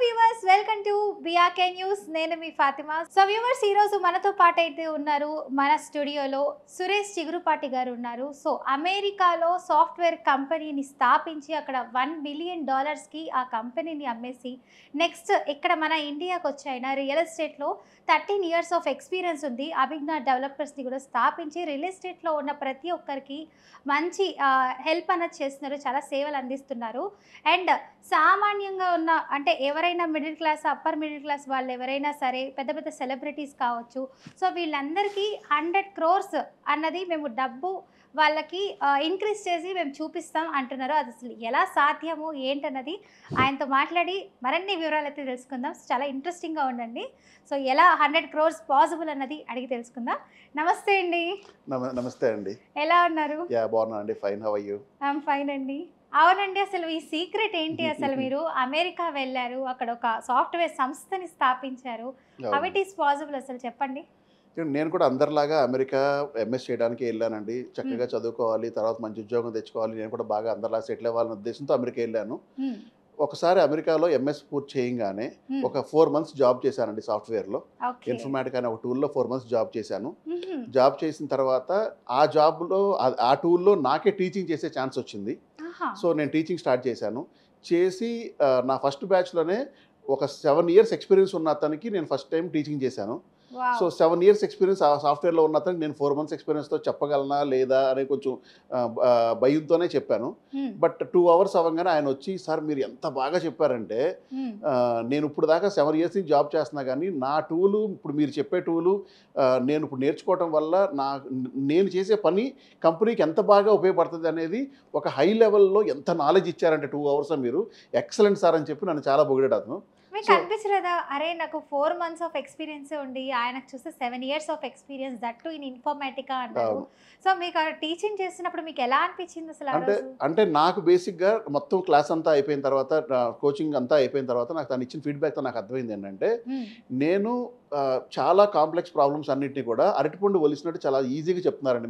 Viewers welcome to BRK news. నేను మీ Fatima. So viewers, ఈ రోజు మనతో పాటు అయితే ఉన్నారు మన స్టూడియోలో సురేష్ చిగురుపాటి గారు ఉన్నారు. సో అమెరికాలో సాఫ్ట్వేర్ కంపెనీని స్థాపించి అక్కడ $1 బిలియన్ కి ఆ కంపెనీని అమ్మేసి నెక్స్ట్ ఇక్కడ మన ఇండియాకి వచ్చి ఆయన రియల్ ఎస్టేట్లో 13 years ఆఫ్ ఎక్స్పీరియన్స్ ఉంది. అభిజ్ఞా డెవలపర్స్ని కూడా స్థాపించి రియల్ ఎస్టేట్లో ఉన్న ప్రతి ఒక్కరికి మంచి హెల్ప్ అనేది చేస్తున్నారు, చాలా సేవలు అందిస్తున్నారు. అండ్ సామాన్యంగా ఉన్న అంటే ఎవరైనా middle class, upper middle class వాళ్ళు ఎవరైనా సరే, పెద్ద పెద్ద సెలబ్రిటీస్ కావచ్చు, సో వీళ్ళందరికీ 100 crores అన్నది మేము డబ్బు వాళ్ళకి ఇంక్రీజ్ చేసి మేము చూపిస్తాం అంటున్నారు. అది అసలు ఎలా సాధ్యము ఏంటన్నది ఆయనతో మాట్లాడి మరిన్ని వివరాలు అయితే తెలుసుకుందాం. చాలా ఇంట్రెస్టింగ్గా ఉండండి. సో ఎలా 100 crores పాసిబుల్ అన్నది అడిగి తెలుసుకుందాం. నమస్తే అండి. నమస్తే అండి. ఎలా ఉన్నారు? బాగున్నానండి. Fine. How are you? I'm fine అండి. అవునండి, అసలు ఈ సీక్రెట్ ఏంటి? అసలు మీరు అమెరికా వెళ్ళారు, అక్కడ ఒక సాఫ్ట్వేర్ సంస్థని స్థాపించారు. హౌ ఇట్ ఈస్ పాసిబుల్ అసలు చెప్పండి. నేను కూడా అందరిలాగా అమెరికా ఎంఎస్ చేయడానికి వెళ్ళానండి. చక్కగా చదువుకోవాలి, తర్వాత మంచి ఉద్యోగం తెచ్చుకోవాలి, నేను కూడా బాగా అందరిలా సెటిల్ అవ్వాలనే ఉద్దేశంతో అమెరికా వెళ్ళాను. ఒకసారి అమెరికాలో ఎంఎస్ పూర్తి చేయగానే ఒక 4 months జాబ్ చేశానండి సాఫ్ట్వేర్లో. ఇన్ఫర్మేటిక్ అనే ఒక టూల్లో 4 months జాబ్ చేశాను. జాబ్ చేసిన తర్వాత ఆ జాబ్లో ఆ టూల్లో నాకే టీచింగ్ చేసే ఛాన్స్ వచ్చింది. సో నేను టీచింగ్ స్టార్ట్ చేశాను. చేసి నా ఫస్ట్ బ్యాచ్లోనే ఒక 7 years ఎక్స్పీరియన్స్ ఉన్న అతనికి నేను ఫస్ట్ టైం టీచింగ్ చేశాను. సో 7 years ఎక్స్పీరియన్స్ ఆ సాఫ్ట్వేర్లో ఉన్న అతనికి నేను 4 months ఎక్స్పీరియన్స్తో చెప్పగలనా లేదా అనే కొంచెం భయంతోనే చెప్పాను. బట్ 2 hours అవ్వగానే ఆయన వచ్చి, సార్ మీరు ఎంత బాగా చెప్పారంటే, నేను ఇప్పుడు దాకా 7 years నుంచి జాబ్ చేస్తున్నా కానీ నా టూలు ఇప్పుడు మీరు చెప్పే టూలు నేను ఇప్పుడు నేర్చుకోవటం వల్ల నేను చేసే పని కంపెనీకి ఎంత బాగా ఉపయోగపడుతుంది అనేది ఒక హై లెవెల్లో ఎంత నాలెడ్జ్ ఇచ్చారంటే 2 hours మీరు ఎక్సలెంట్ సార్ అని చెప్పి నన్ను చాలా పొగిడాడు అతను. మీకు అనిపించలేదా, అరే నాకు 4 months ఆఫ్ ఎక్స్పీరియన్స్ ఉండి ఆయనకు చూస్తే 7 years of experience, that to in Informatica అన్నారు. సో మీకు టీచింగ్ చేసినప్పుడు మీకు ఎలా అనిపించింది అసలు? అంటే నాకు బేసిక్గా మొత్తం క్లాస్ అంతా అయిపోయిన తర్వాత, కోచింగ్ అంతా అయిపోయిన తర్వాత నాకు తను ఇచ్చిన ఫీడ్బ్యాక్తో నాకు అర్థమైంది ఏంటంటే, నేను చాలా కాంప్లెక్స్ ప్రాబ్లమ్స్ అన్నింటినీ కూడా అరటిపండు ఒలిసినట్టు చాలా ఈజీగా చెప్తున్నారండి.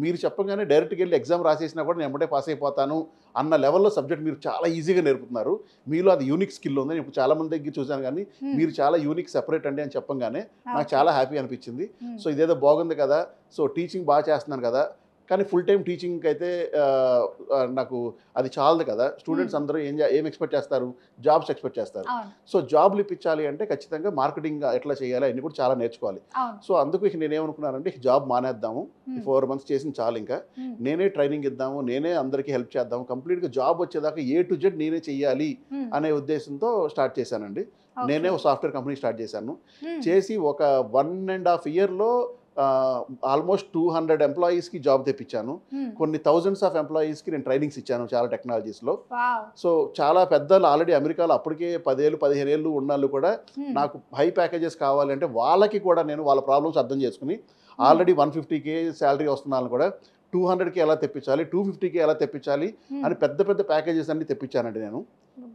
మీరు చెప్పగానే డైరెక్ట్గా వెళ్ళి ఎగ్జామ్ రాసేసినా కూడా నేను ఎంబటే పాస్ అయిపోతాను అన్న లెవెల్లో సబ్జెక్ట్ మీరు చాలా ఈజీగా నేర్పుతున్నారు. మీలో అది యూనిక్ స్కిల్ ఉంది. ఇప్పుడు చాలా మంది దగ్గర చూశాను కానీ మీరు చాలా యూనిక్ సెపరేట్ అండి అని చెప్పగానే నాకు చాలా హ్యాపీ అనిపించింది. సో ఇదేదో బాగుంది కదా, సో టీచింగ్ బాగా చేస్తున్నాను కదా, కానీ ఫుల్ టైం టీచింగ్కి అయితే నాకు అది చాలదు కదా. స్టూడెంట్స్ అందరూ ఏం ఎక్స్పెక్ట్ చేస్తారు? జాబ్స్ ఎక్స్పెక్ట్ చేస్తారు. సో జాబ్లు ఇప్పించాలి అంటే ఖచ్చితంగా మార్కెటింగ్ ఎట్లా చేయాలి అన్నీ కూడా చాలా నేర్చుకోవాలి. సో అందుకు నేనేమనుకున్నానంటే జాబ్ మానేద్దాము, 4 months చేసిన చాలు, ఇంకా నేనే ట్రైనింగ్ ఇద్దాము, నేనే అందరికీ హెల్ప్ చేద్దాము, కంప్లీట్గా జాబ్ వచ్చేదాకా A to Z నేనే చెయ్యాలి అనే ఉద్దేశంతో స్టార్ట్ చేశానండి. నేనే ఒక సాఫ్ట్వేర్ కంపెనీ స్టార్ట్ చేశాను. చేసి ఒక 1.5 yearలో ఆల్మోస్ట్ 200 ఎంప్లాయీస్కి జాబ్ తెప్పించాను. కొన్ని థౌజండ్స్ ఆఫ్ ఎంప్లాయీస్కి నేను ట్రైనింగ్స్ ఇచ్చాను చాలా టెక్నాలజీస్లో. సో చాలా పెద్దలు ఆల్రెడీ అమెరికాలో అప్పటికే 10 ఏళ్ళు 15 ఏళ్ళు ఉన్నాళ్ళు కూడా నాకు హై ప్యాకేజెస్ కావాలంటే వాళ్ళకి కూడా నేను వాళ్ళ ప్రాబ్లమ్స్ అర్థం చేసుకుని ఆల్రెడీ 150K శాలరీ వస్తున్న వాళ్ళని కూడా 200K ఎలా తెప్పించాలి, 250K ఎలా తెప్పించాలి అని పెద్ద పెద్ద ప్యాకేజెస్ అన్ని తెప్పించానండి నేను.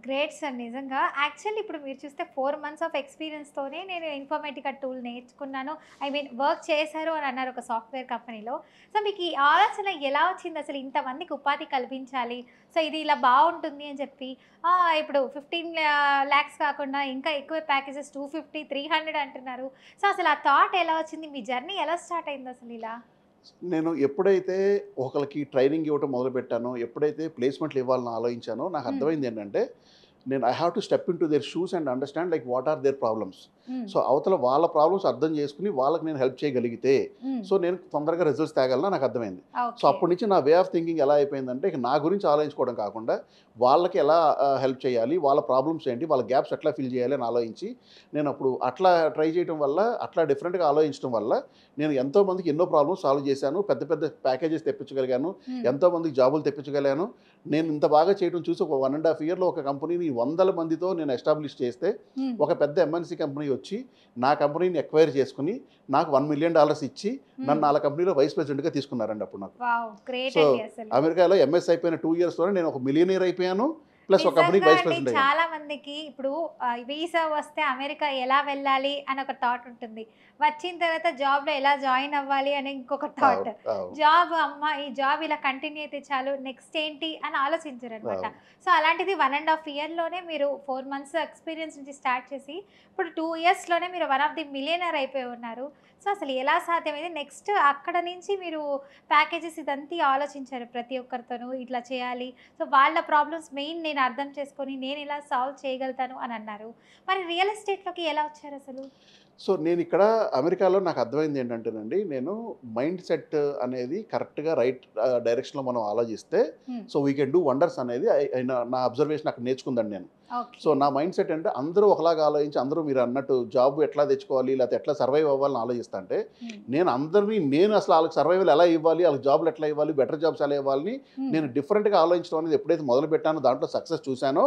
గ్రేట్ సార్, నిజంగా. యాక్చువల్లీ ఇప్పుడు మీరు చూస్తే 4 months ఆఫ్ ఎక్స్పీరియన్స్తోనే నేను ఇన్ఫర్మేటికా టూల్ నేర్చుకున్నాను, ఐ మీన్ వర్క్ చేశారు అని అన్నారు ఒక సాఫ్ట్వేర్ కంపెనీలో. సో మీకు ఈ ఆలోచన ఎలా వచ్చింది అసలు, ఇంతమందికి ఉపాధి కల్పించాలి, సో ఇది ఇలా బాగుంటుంది అని చెప్పి? ఇప్పుడు 15 lakhs కాకుండా ఇంకా ఎక్కువ ప్యాకేజెస్ 250, 300 అంటున్నారు. సో అసలు ఆ థాట్ ఎలా వచ్చింది? మీ జర్నీ ఎలా స్టార్ట్ అయింది అసలు? ఇలా నేను ఎప్పుడైతే ఒకరికి ట్రైనింగ్ ఇవ్వటం మొదలుపెట్టానో, ఎప్పుడైతే ప్లేస్మెంట్లు ఇవ్వాలని ఆలోచించానో నాకు అర్థమైంది ఏంటంటే, నేను I have to step in to their shoes and understand like what are their problems. So అవతల వాళ్ళ ప్రాబ్లమ్స్ అర్థం చేసుకుని వాళ్ళకి నేను హెల్ప్ చేయగలిగితే సో నేను తొందరగా రిజల్ట్స్ తేగలనా నాకు అర్థమైంది. సో అప్పటి నుంచి నా వే ఆఫ్ థింకింగ్ ఎలా అయిపోయిందంటే, ఇక నా గురించి ఆలోచించుకోవడం కాకుండా వాళ్ళకి ఎలా హెల్ప్ చేయాలి, వాళ్ళ ప్రాబ్లమ్స్ ఏంటి, వాళ్ళ గ్యాప్స్ ఎట్లా ఫిల్ చేయాలి అని ఆలోచించి నేను అప్పుడు అట్లా ట్రై చేయడం వల్ల, అట్లా డిఫరెంట్గా ఆలోచించడం వల్ల నేను ఎంతోమందికి ఎన్నో ప్రాబ్లమ్స్ సాల్వ్ చేశాను, పెద్ద పెద్ద ప్యాకేజెస్ తెప్పించగలిగాను, ఎంతోమందికి జాబులు తెప్పించగలిగాను. నేను ఇంత బాగా చేయడం చూసి ఒక 1.5 yearలో ఒక కంపెనీని 100 మందితో నేను ఎస్టాబ్లిష్ చేస్తే ఒక పెద్ద MNC కంపెనీ వచ్చి నా కంపెనీని ఎక్వైర్ చేసుకుని నాకు $1 million ఇచ్చి నన్ను వాళ్ళ కంపెనీలో వైస్ ప్రెసిడెంట్గా తీసుకున్నారండి అప్పుడు నాకు. సో అమెరికాలో MS అయిపోయిన 2 yearsలోనే నేను ఒక మిలియనీర్ అయిపోయాను. ప్లస్ ఒక కంపెనీకి నిజంగా వైస్ అండి, ప్రెసిడెంట్ అయ్యాను. చాలా మందికి ఇప్పుడు వీసా వస్తే అమెరికా ఎలా వెళ్ళాలి అని ఒక థాట్ ఉంటుంది. వచ్చిన తర్వాత జాబ్లో ఎలా జాయిన్ అవ్వాలి అని ఇంకొక థాట్. అవును, అవును, జాబ్ అమ్మ ఈ జాబ్ ఇలా కంటిన్యూ అయితే చాలు, నెక్స్ట్ ఏంటి అని ఆలోచించరు అనమాట. అవును. సో అలాంటిది 1.5 ఇయర్లోనే మీరు 4 మంత్స్ ఎక్స్పీరియన్స్ నుంచి స్టార్ట్ చేసి ఇప్పుడు 2 ఇయర్స్లోనే మీరు వన్ ఆఫ్ ది మిలియనర్ అయిపోయి ఉన్నారు. సో అసలు ఎలా సాధ్యమైంది? నెక్స్ట్ అక్కడ నుంచి మీరు ప్యాకేజెస్ ఇదంతా ఆలోచించారు ప్రతి ఒక్కరితోనూ ఇట్లా చేయాలి. సో వాళ్ళ ప్రాబ్లమ్స్ మెయిన్ నేను అర్థం చేసుకొని నేను ఇలా సాల్వ్ చేయగలుగుతాను అని అన్నారు. మరి రియల్ ఎస్టేట్‌లోకి ఎలా వచ్చారు అసలు? సో నేను ఇక్కడ అమెరికాలో నాకు అర్థమైంది ఏంటంటేనండి, నేను మైండ్ సెట్ అనేది కరెక్ట్గా రైట్ డైరెక్షన్లో మనం ఆలోచిస్తే so we can do wonders అనేది నా అబ్జర్వేషన్ అక్కడ నేర్చుకుందండి నేను. ఓకే. సో నా మైండ్ సెట్ అంటే అందరూ ఒకలాగా ఆలోచించి అందరూ మీరు అన్నట్టు జాబ్ ఎట్లా తెచ్చుకోవాలి లేకపోతే ఎట్లా సర్వైవ్ అవ్వాలని ఆలోచిస్తా అంటే నేను అసలు వాళ్ళకి సర్వైవల్ ఎలా ఇవ్వాలి, వాళ్ళకి జాబ్లు ఎట్లా ఇవ్వాలి, బెటర్ జాబ్స్ ఎలా ఇవ్వాలని నేను డిఫరెంట్గా ఆలోచించడం అనేది ఎప్పుడైతే మొదలు పెట్టానో దాంట్లో సక్సెస్ చూశానో,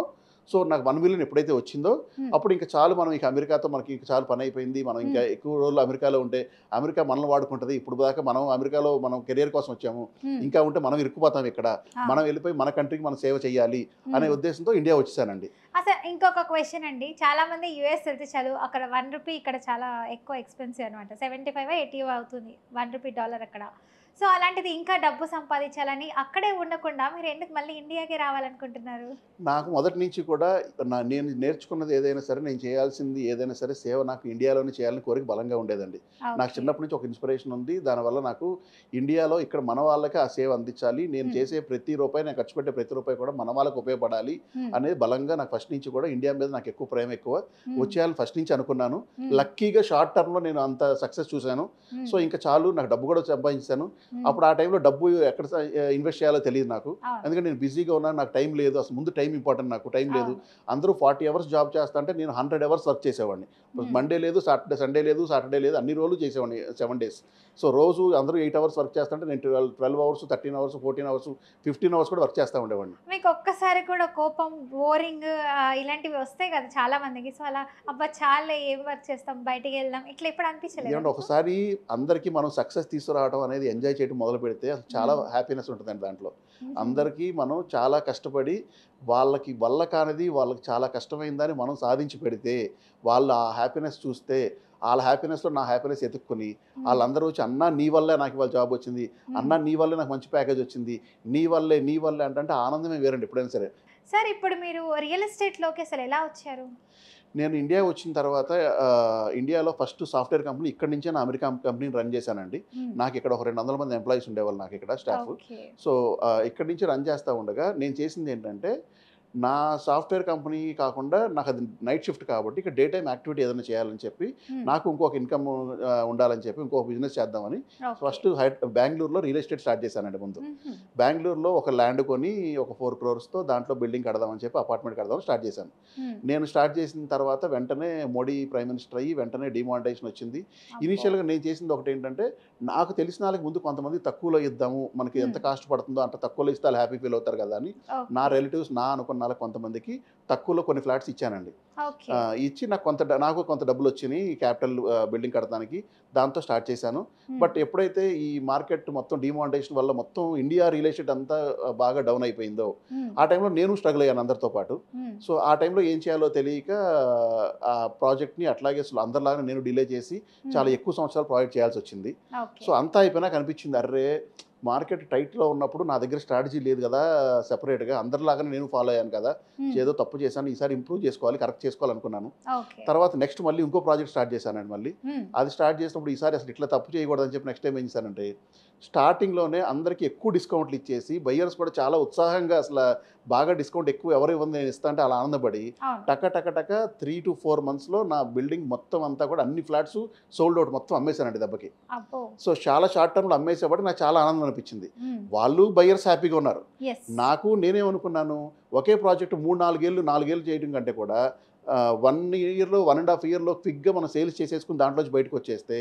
సో నాకు 1 మిలియన్ ఎప్పుడైతే వచ్చిందో అప్పుడు ఇంకా చాలు, మనం ఇక అమెరికాతో మనకి ఇంకా చాలు పని అయిపోయింది, మనం ఇంకా ఎక్కువ రోజులు అమెరికాలో ఉంటే అమెరికా మనల్ని వాడుకుంటుంది, ఇప్పుడు దాకా మనం అమెరికాలో మనం కెరియర్ కోసం వచ్చాము, ఇంకా ఉంటే మనం ఇరుక్కుపోతాం ఇక్కడ, మనం వెళ్ళిపోయి మన కంట్రీకి మనం సేవ చేయాలి అనే ఉద్దేశంతో ఇండియా వచ్చేసానండి. అసలు ఇంకొక క్వశ్చన్ అండి, చాలా మంది యూఎస్ వెళ్తే చాలు అక్కడ 1 రూపీ ఇక్కడ చాలా ఎక్కువ ఎక్స్పెన్సివ్ అనమాట. 75 80 అవుతుంది 1 రూపీ డాలర్ అక్కడ. సో అలాంటిది ఇంకా డబ్బు సంపాదించాలని అక్కడే ఉండకుండా మీరు ఎందుకు మళ్ళీ ఇండియాకి రావాలనుకుంటున్నారు? నాకు మొదటి నుంచి కూడా నేను నేర్చుకున్నది ఏదైనా సరే, నేను చేయాల్సింది ఏదైనా సరే సేవ నాకు ఇండియాలోనే చేయాలని కోరిక బలంగా ఉండేదండి. నాకు చిన్నప్పటి నుంచి ఒక ఇన్స్పిరేషన్ ఉంది, దానివల్ల నాకు ఇండియాలో ఇక్కడ మన వాళ్ళకి ఆ సేవ అందించాలి, నేను చేసే ప్రతి రూపాయి, నేను ఖర్చు పెట్టే ప్రతి రూపాయి కూడా మన వాళ్ళకి ఉపయోగపడాలి అనేది బలంగా నాకు ఫస్ట్ నుంచి కూడా ఇండియా మీద నాకు ఎక్కువ ప్రేమ ఎక్కువ వచ్చేయాలని ఫస్ట్ నుంచి అనుకున్నాను. లక్కీగా షార్ట్ టర్మ్లో నేను అంత సక్సెస్ చూశాను. సో ఇంకా చాలు, నాకు డబ్బు కూడా సంపాదించాను. అప్పుడు ఆ టైంలో డబ్బు ఎక్కడ ఇన్వెస్ట్ చేయాలో తెలియదు నాకు, ఎందుకంటే నేను బిజీగా ఉన్నాను, నాకు టైం లేదు, అసలు ముందు టైం ఇంపార్టెంట్, నాకు టైం లేదు. అందరూ 40 అవర్స్ జాబ్ చేస్తా అంటే నేను 100 అవర్స్ వర్క్ చేసేవాడిని. మండే లేదు, సండే లేదు, సాటర్డే లేదు, అన్ని రోజులు చేసేవాడిని 7 డేస్. సో రోజు అందరూ 8 అవర్స్ వర్క్ చేస్తుంటే నేను 12 అవర్స్, 13 అవర్స్, 14 అవర్స్, 15 అవర్స్ కూడా వర్క్ చేస్తూ ఉండేవాడిని. మీకు ఒక్కసారి కూడా కోపం, బోరింగ్ ఇలాంటివి వస్తాయి కదా చాలా మందికి. సో అలా అబ్బా చాలే ఏం వర్క్ చేస్తాం, బయటికి వెళ్దాం, ఇట్లా ఎప్పుడు అనిపించలేదు? ఏమంటే ఒకసారి అందరికీ మనం సక్సెస్ తీసుకురావడం అనేది ఎంజాయ్ చేయడం మొదలు పెడితే అసలు చాలా హ్యాపీనెస్ ఉంటుందండి దాంట్లో. అందరికీ మనం చాలా కష్టపడి వాళ్ళకి వల్ల కానిది వాళ్ళకి చాలా కష్టమైందని మనం సాధించి పెడితే వాళ్ళు ఆ హ్యాపీనెస్ చూస్తే, వాళ్ళ హ్యాపీనెస్లో నా హ్యాపీనెస్ ఎత్తుక్కొని వాళ్ళందరూ వచ్చి అన్నా నీ వల్లే నాకు ఇవాళ జాబ్ వచ్చింది, అన్నా నీ వల్లే నాకు మంచి ప్యాకేజ్ వచ్చింది, నీ వల్లే అంటే ఆనందమే వేరండి ఎప్పుడైనా సరే. సార్ ఇప్పుడు మీరు రియల్ ఎస్టేట్లోకి అసలు ఎలా వచ్చారు? నేను ఇండియా వచ్చిన తర్వాత ఇండియాలో ఫస్ట్ సాఫ్ట్వేర్ కంపెనీ ఇక్కడి నుంచే నా అమెరికా కంపెనీని రన్ చేశానండి. నాకు ఇక్కడ ఒక 200 మంది ఎంప్లాయీస్ ఉండేవాళ్ళు నాకు ఇక్కడ స్టాఫ్. సో ఇక్కడి నుంచి రన్ చేస్తూ ఉండగా నేను చేసింది ఏంటంటే, నా సాఫ్ట్వేర్ కంపెనీ కాకుండా నాకు అది నైట్ షిఫ్ట్ కాబట్టి ఇక్కడ డే టైమ్ యాక్టివిటీ ఏదైనా చేయాలని చెప్పి, నాకు ఇంకొక ఇన్కమ్ ఉండాలని చెప్పి ఇంకొక బిజినెస్ చేద్దామని ఫస్ట్ బెంగళూరులో రియల్ ఎస్టేట్ స్టార్ట్ చేశానండి. ముందు బెంగళూరులో ఒక ల్యాండ్ కొని ఒక 4 crores దాంట్లో బిల్డింగ్ కడదామని చెప్పి అపార్ట్మెంట్ కడదామని స్టార్ట్ చేశాను. నేను స్టార్ట్ చేసిన తర్వాత వెంటనే మోడీ ప్రైమ్ మినిస్టర్ అయ్యి వెంటనే డిమానిటైజేషన్ వచ్చింది. ఇనీషియల్గా నేను చేసింది ఒకటి ఏంటంటే, నాకు తెలిసిన వాళ్ళకి ముందు కొంతమంది తక్కువలో ఇద్దాము, మనకి ఎంత కాస్ట్ పడుతుందో అంత తక్కువలో ఇస్తే వాళ్ళు హ్యాపీ ఫీల్ అవుతారు కదా అని నా రిలేటివ్స్, నా అనుకున్న కొంతమందికి తక్కువలో కొన్ని ఫ్లాట్స్ ఇచ్చానండి. ఇచ్చి నాకు కొంత డబ్బులు వచ్చినాయి క్యాపిటల్ బిల్డింగ్ కడటానికి, దాంతో స్టార్ట్ చేశాను. బట్ ఎప్పుడైతే ఈ మార్కెట్ మొత్తం డిమానిటైజేషన్ వల్ల మొత్తం ఇండియా రియల్ ఎస్టేట్ అంతా బాగా డౌన్ అయిపోయిందో, ఆ టైంలో నేను స్ట్రగుల్ అయ్యాను అందరితో పాటు. సో ఆ టైంలో ఏం చేయాలో తెలియక ఆ ప్రాజెక్ట్ని అట్లాగే అందరిలాగా నేను డిలే చేసి చాలా ఎక్కువ సంవత్సరాలు ప్రాజెక్ట్ చేయాల్సి వచ్చింది. సో అంతా అయిపోయినాక అనిపించింది, అర్రే మార్కెట్ టైట్లో ఉన్నప్పుడు నా దగ్గర స్ట్రాటజీ లేదు కదా, సెపరేట్గా అందరిలాగానే నేను ఫాలో అయ్యాను కదా, ఏదో తప్పు చేశాను, ఈసారి ఇంప్రూవ్ చేసుకోవాలి, కరెక్ట్ చేసుకోవాలనుకున్నాను. తర్వాత నెక్స్ట్ మళ్ళీ ఇంకో ప్రాజెక్ట్ స్టార్ట్ చేశానండి. మళ్ళీ అది స్టార్ట్ చేసినప్పుడు ఈసారి అసలు ఇట్లా తప్పు చేయకూడదని చెప్పి నెక్స్ట్ టైం ఏం చేశానంటే, స్టార్టింగ్లోనే అందరికీ ఎక్కువ డిస్కౌంట్లు ఇచ్చేసి బయ్యర్స్ కూడా చాలా ఉత్సాహంగా అసలు బాగా డిస్కౌంట్ ఎక్కువ ఎవరు ఇవ్వండి నేను ఇస్తా అంటే అలా ఆనందపడి టక 3 to 4 monthsలో నా బిల్డింగ్ మొత్తం అంతా కూడా అన్ని ఫ్లాట్స్ సోల్డ్ అవుట్ మొత్తం అమ్మేశానండి దెబ్బకి. సో చాలా షార్ట్ టర్మ్లో అమ్మేసేవాడు నాకు చాలా ఆనందం అనిపించింది. వాళ్ళు బయ్యర్స్ హ్యాపీగా ఉన్నారు. నాకు నేనేమనుకున్నాను, ఒకే ప్రాజెక్ట్ 3-4 ఏళ్ళు చేయడం కంటే కూడా 1 yearలో 1.5 yearలో క్విక్గా మనం సేల్స్ చేసేసుకుని దాంట్లోంచి బయటకు వచ్చేస్తే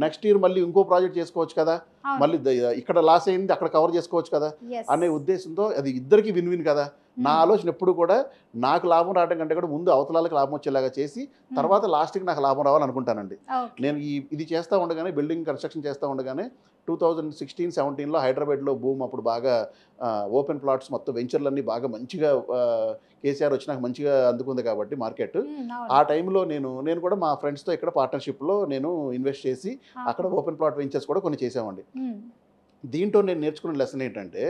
నెక్స్ట్ ఇయర్ మళ్ళీ ఇంకో ప్రాజెక్ట్ చేసుకోవచ్చు కదా, మళ్ళీ ఇక్కడ లాస్ అయింది అక్కడ కవర్ చేసుకోవచ్చు కదా అనే ఉద్దేశంతో, అది ఇద్దరికి విన్ విన్ కదా, నా ఆలోచన ఎప్పుడు కూడా నాకు లాభం రావడం కంటే కూడా ముందు అవతలాలకు లాభం వచ్చేలాగా చేసి తర్వాత లాస్ట్కి నాకు లాభం రావాలనుకుంటానండి. నేను ఇది చేస్తూ ఉండగానే, బిల్డింగ్ కన్స్ట్రక్షన్ చేస్తూ ఉండగానే 2016-17లో హైదరాబాద్లో భూమి అప్పుడు బాగా ఓపెన్ ప్లాట్స్ మొత్తం వెంచర్లన్నీ బాగా మంచిగా కేసీఆర్ వచ్చినాక మంచిగా అందుకుంది కాబట్టి మార్కెట్. ఆ టైంలో నేను కూడా మా ఫ్రెండ్స్తో ఇక్కడ పార్ట్నర్షిప్లో నేను ఇన్వెస్ట్ చేసి అక్కడ ఓపెన్ ప్లాట్ వెంచర్స్ కూడా కొన్ని చేసామండి. దీంట్లో నేను నేర్చుకున్న లెసన్ ఏంటంటే,